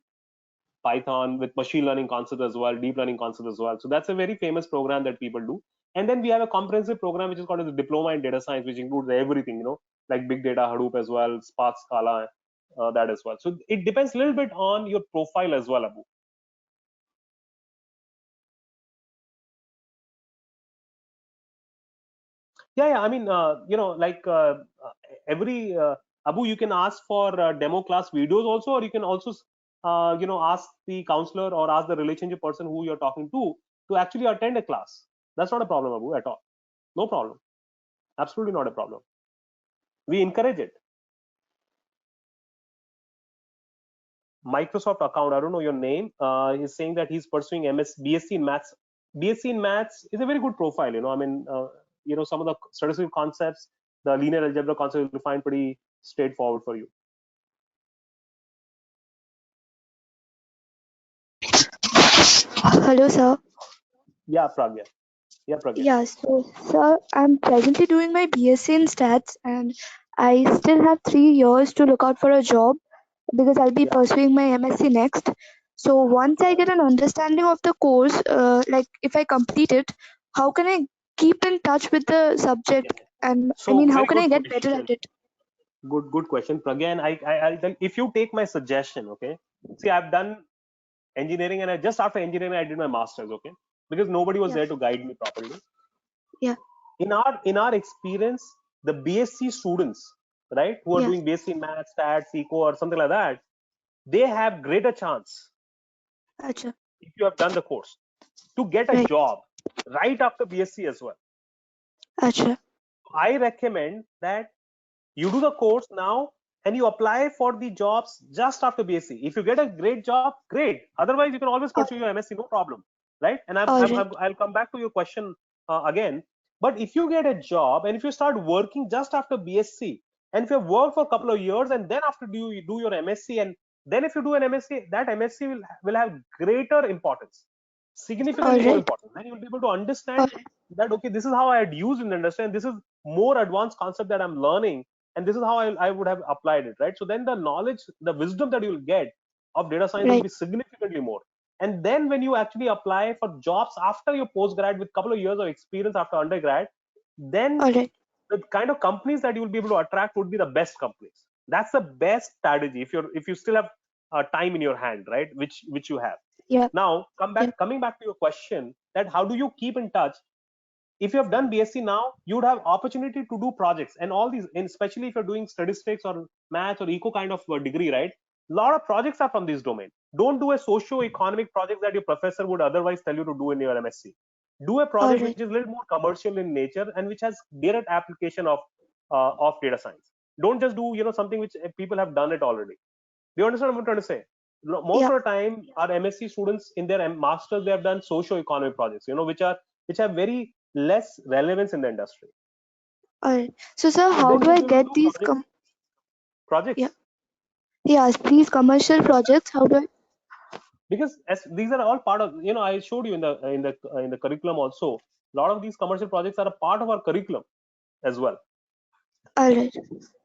Python with machine learning concepts as well, deep learning concepts as well. So that's a very famous program that people do. And then we have a comprehensive program which is called as a diploma in data science, which includes everything, like big data, Hadoop as well, Spark, Scala, that as well. So it depends a little bit on your profile as well, Abu. Yeah. I mean, every Abu, you can ask for demo class videos also, or you can also, ask the counselor or ask the relationship person who you're talking to actually attend a class. That's not a problem, Abu, at all. No problem. Absolutely not a problem. We encourage it. Microsoft account. I don't know your name. He's saying that he's pursuing BSc in maths. BSc in maths is a very good profile. I mean, some of the statistical concepts, the linear algebra concepts, you'll find pretty straightforward for you. Hello, sir. Yeah, Pragya. Yeah, Pragya. Yeah, so, sir, I'm presently doing my BSc in stats, and I still have 3 years to look out for a job because I'll be Yeah. pursuing my MSc next. So, once I get an understanding of the course, like if I complete it, how can I keep in touch with the subject? And I So mean, how very can I good get better question. at it? Good question, Pragya. And I'll tell, if you take my suggestion, okay. See, I've done engineering, and just after engineering, I did my masters, okay, because nobody was Yeah, there to guide me properly. yeah, In our experience, the BSc students, right, who are yeah. doing BSc in math, stats, eco, or something like that, they have greater chance, Acha, if you have done the course, to get a right. job right after BSc as well. Acha, I recommend that you do the course now and you apply for the jobs just after BSc. If you get a great job, great. Otherwise, you can always pursue your MSc, no problem, right? And all right. I'll come back to your question again. But if you get a job and if you start working just after BSc, and if you work for a couple of years and then after you do your MSc, and then if you do an MSc, that MSc will have greater importance, All significantly more right. important. Then you'll be able to understand All right. that, okay, this is how I had used and understand. This is more advanced concept that I'm learning, and this is how I would have applied it, right? So then the knowledge, the wisdom that you'll get of data science will Right. be significantly more. And then when you actually apply for jobs after your postgrad with a couple of years of experience after undergrad, then All right. the kind of companies that you will be able to attract would be the best companies. That's the best strategy if you still have time in your hand, right? Which you have. Yeah. Now Yeah. coming back to your question, that how do you keep in touch? If you have done BSc now, you would have opportunity to do projects and all these, and especially if you're doing statistics or math or eco kind of degree, right? A lot of projects are from this domain. Don't do a socio-economic project that your professor would otherwise tell you to do in your MSc. Do a All project right. which is a little more commercial in nature and which has direct application of data science. Don't just do something which people have done it already. Do you understand what I'm trying to say? Most Yeah. of the time, our MSc students in their masters, they have done socio-economic projects, which have very less relevance in the industry. Alright. So sir, So how then do you'll I be able to get do these projects. yeah. Yes, please, commercial projects. How do I Because as these are all part of, I showed you in the curriculum also. A lot of these commercial projects are a part of our curriculum as well. alright.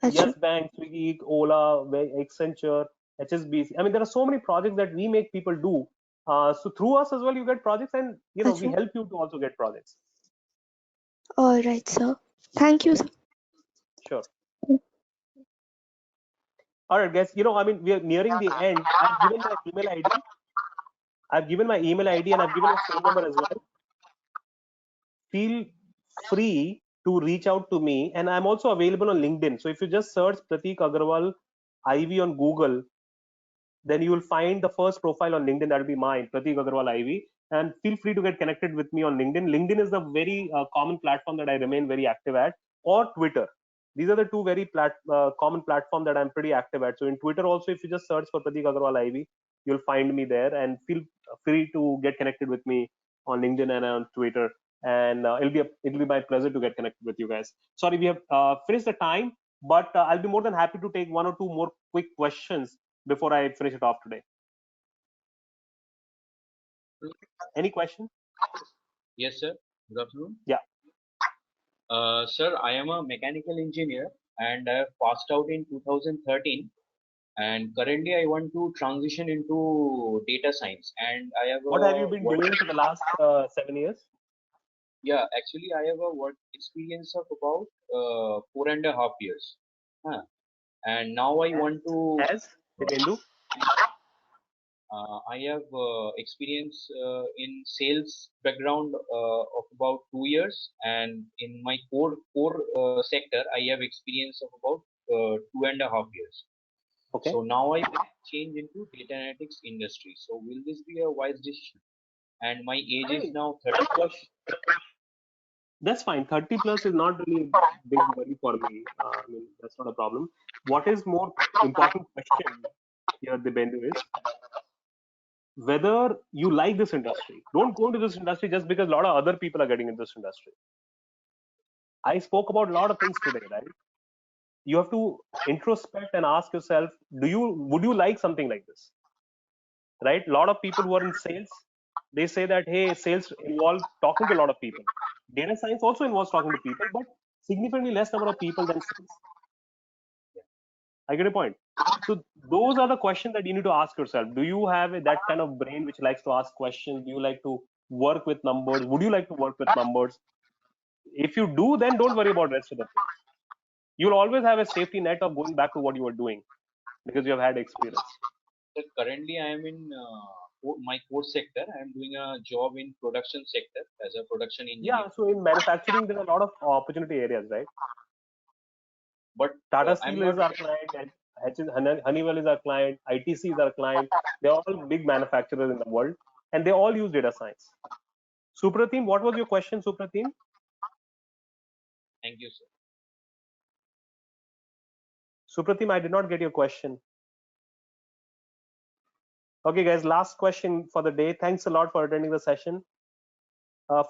That's Yes right. Bank, Swiggy, Ola, Accenture, HSBC. I mean, there are so many projects that we make people do. So through us as well, you get projects, and That's we right. help you to also get projects. Alright, sir. Thank you, sir. Sure. All right, guys. I mean, we are nearing the end. I've given my email ID. I've given my email ID and I've given my phone number as well. Feel free to reach out to me, and I'm also available on LinkedIn. So if you just search Prateek Agarwal IV on Google, then you will find the first profile on LinkedIn. That will be mine, Prateek Agarwal IV. And feel free to get connected with me on LinkedIn. LinkedIn is the very common platform that I remain very active at, or Twitter. These are the two very common platform that I'm pretty active at. So in Twitter also, if you just search for Prateek Agarwal IV, you'll find me there. And feel free to get connected with me on LinkedIn and on Twitter. And it'll be my pleasure to get connected with you guys. Sorry, we have finished the time, but I'll be more than happy to take one or two more quick questions before I finish it off today. Any question? Yes, sir. Good afternoon. Yeah. Sir, I am a mechanical engineer and I have passed out in 2013. And currently, I want to transition into data science. And I have What have you a been work. doing for the last 7 years? Yeah, actually, I have a work experience of about 4.5 years. Huh. And now I want to. As Dipendu? I have experience in sales background of about 2 years, and in my core sector, I have experience of about 2.5 years. Okay. So now I will change into data analytics industry. So will this be a wise decision? And my age is Hey, now 30 plus. that's fine. 30 plus is not really big worry for me. I mean, that's not a problem. What is more important question here, Dipendu, is whether you like this industry. Don't go into this industry just because a lot of other people are getting into this industry. I spoke about a lot of things today, right? You have to introspect and ask yourself, would you like something like this? Right? A lot of people who are in sales, they say that, hey, sales involve talking to a lot of people. Data science also involves talking to people, but significantly less number of people than sales. I get a point. So those are the questions that you need to ask yourself. Do you have that kind of brain which likes to ask questions? Do you like to work with numbers? Would you like to work with numbers? If you do, then don't worry about rest of the things. You'll always have a safety net of going back to what you were doing because you have had experience. So currently, I am in my core sector. I am doing a job in production sector as a production engineer. Yeah, so in manufacturing, there are a lot of opportunity areas, right? But Tata I'm Steel not. is our client, and Honeywell is our client, ITC is our client. They're all big manufacturers in the world, and they all use data science. Supratim, what was your question, Supratim? Thank you, sir. Supratim, I did not get your question. Okay, guys, last question for the day. Thanks a lot for attending the session.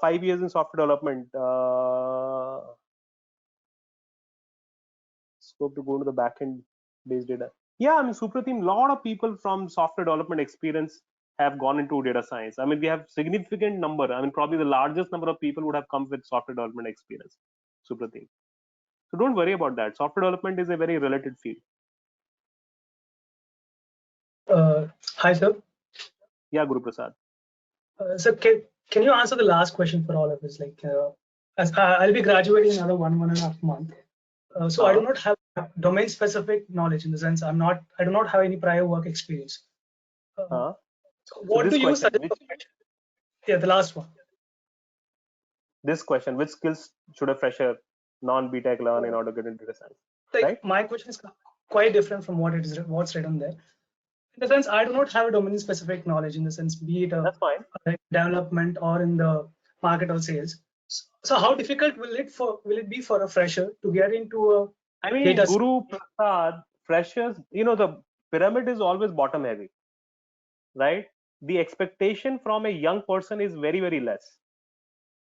5 years in software development. Scope to go to the backend based data. Yeah, I mean, Supratim, a lot of people from software development experience have gone into data science. I mean, we have significant number. I mean, probably the largest number of people would have come with software development experience, Supratim. So don't worry about that. Software development is a very related field. Hi, sir. Yeah, Guru Prasad. So can you answer the last question for all of us? Like, as I'll be graduating in another 1.5 month. So I do not have domain specific knowledge in the sense I do not have any prior work experience. So what this do you question, suggest? Yeah, the last one. This question, which skills should a fresher non-BTech learn in order to get into data science? Like, right? My question is quite different from what's written there. In the sense, I do not have a domain specific knowledge in the sense, be it That's fine. development or in the market or sales. So how difficult will it be for a fresher to get into a I mean, data Guru Prasad, freshers, the pyramid is always bottom heavy, right? The expectation from a young person is very, very less.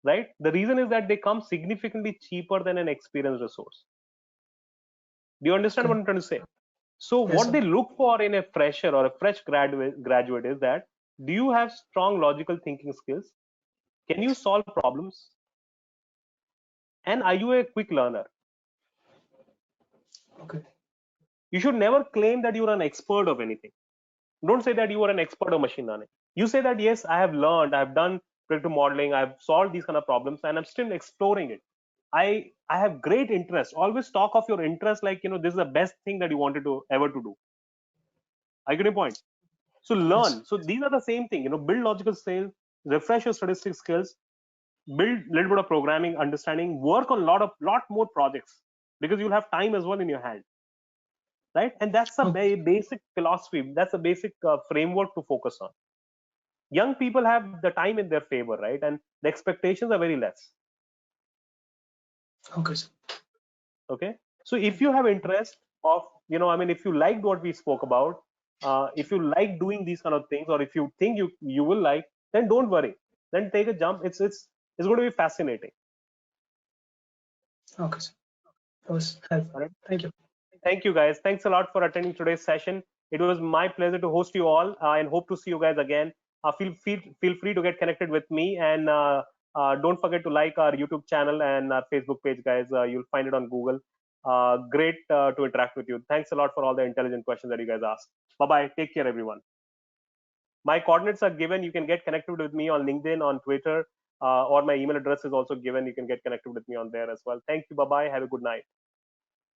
right? The reason is that they come significantly cheaper than an experienced resource. Do you understand what I'm trying to say? So Yes, what sir. they look for in a fresher or a fresh graduate is that, do you have strong logical thinking skills? Can you solve problems? And are you a quick learner? Okay. You should never claim that you're an expert of anything. Don't say that you are an expert of machine learning. You say that, yes, I have learned, I've done predictive modeling, I've solved these kind of problems, and I'm still exploring it. I have great interest. Always talk of your interest like, this is the best thing that you wanted to ever to do. I get your point. So learn. Yes. So these are the same thing, build logical skills, refresh your statistics skills, build a little bit of programming understanding, work on lot more projects, because you'll have time as well in your hand, right? And that's a Okay. basic philosophy, that's a basic framework to focus on. Young people have the time in their favor, right? And the expectations are very less. Okay, sir. Okay, so if you have interest of, if you liked what we spoke about, if you like doing these kind of things, or if you think you will like, then don't worry, then take a jump. It's going to be fascinating. Okay, sir. That was helpful. All right. Thank you. Thank you, guys. Thanks a lot for attending today's session. It was my pleasure to host you all, and hope to see you guys again. Feel free to get connected with me, and don't forget to like our YouTube channel and our Facebook page, guys. You'll find it on Google. Great to interact with you. Thanks a lot for all the intelligent questions that you guys asked. Bye bye. Take care, everyone. My coordinates are given. You can get connected with me on LinkedIn, on Twitter, or my email address is also given. You can get connected with me on there as well. Thank you. Bye bye. Have a good night.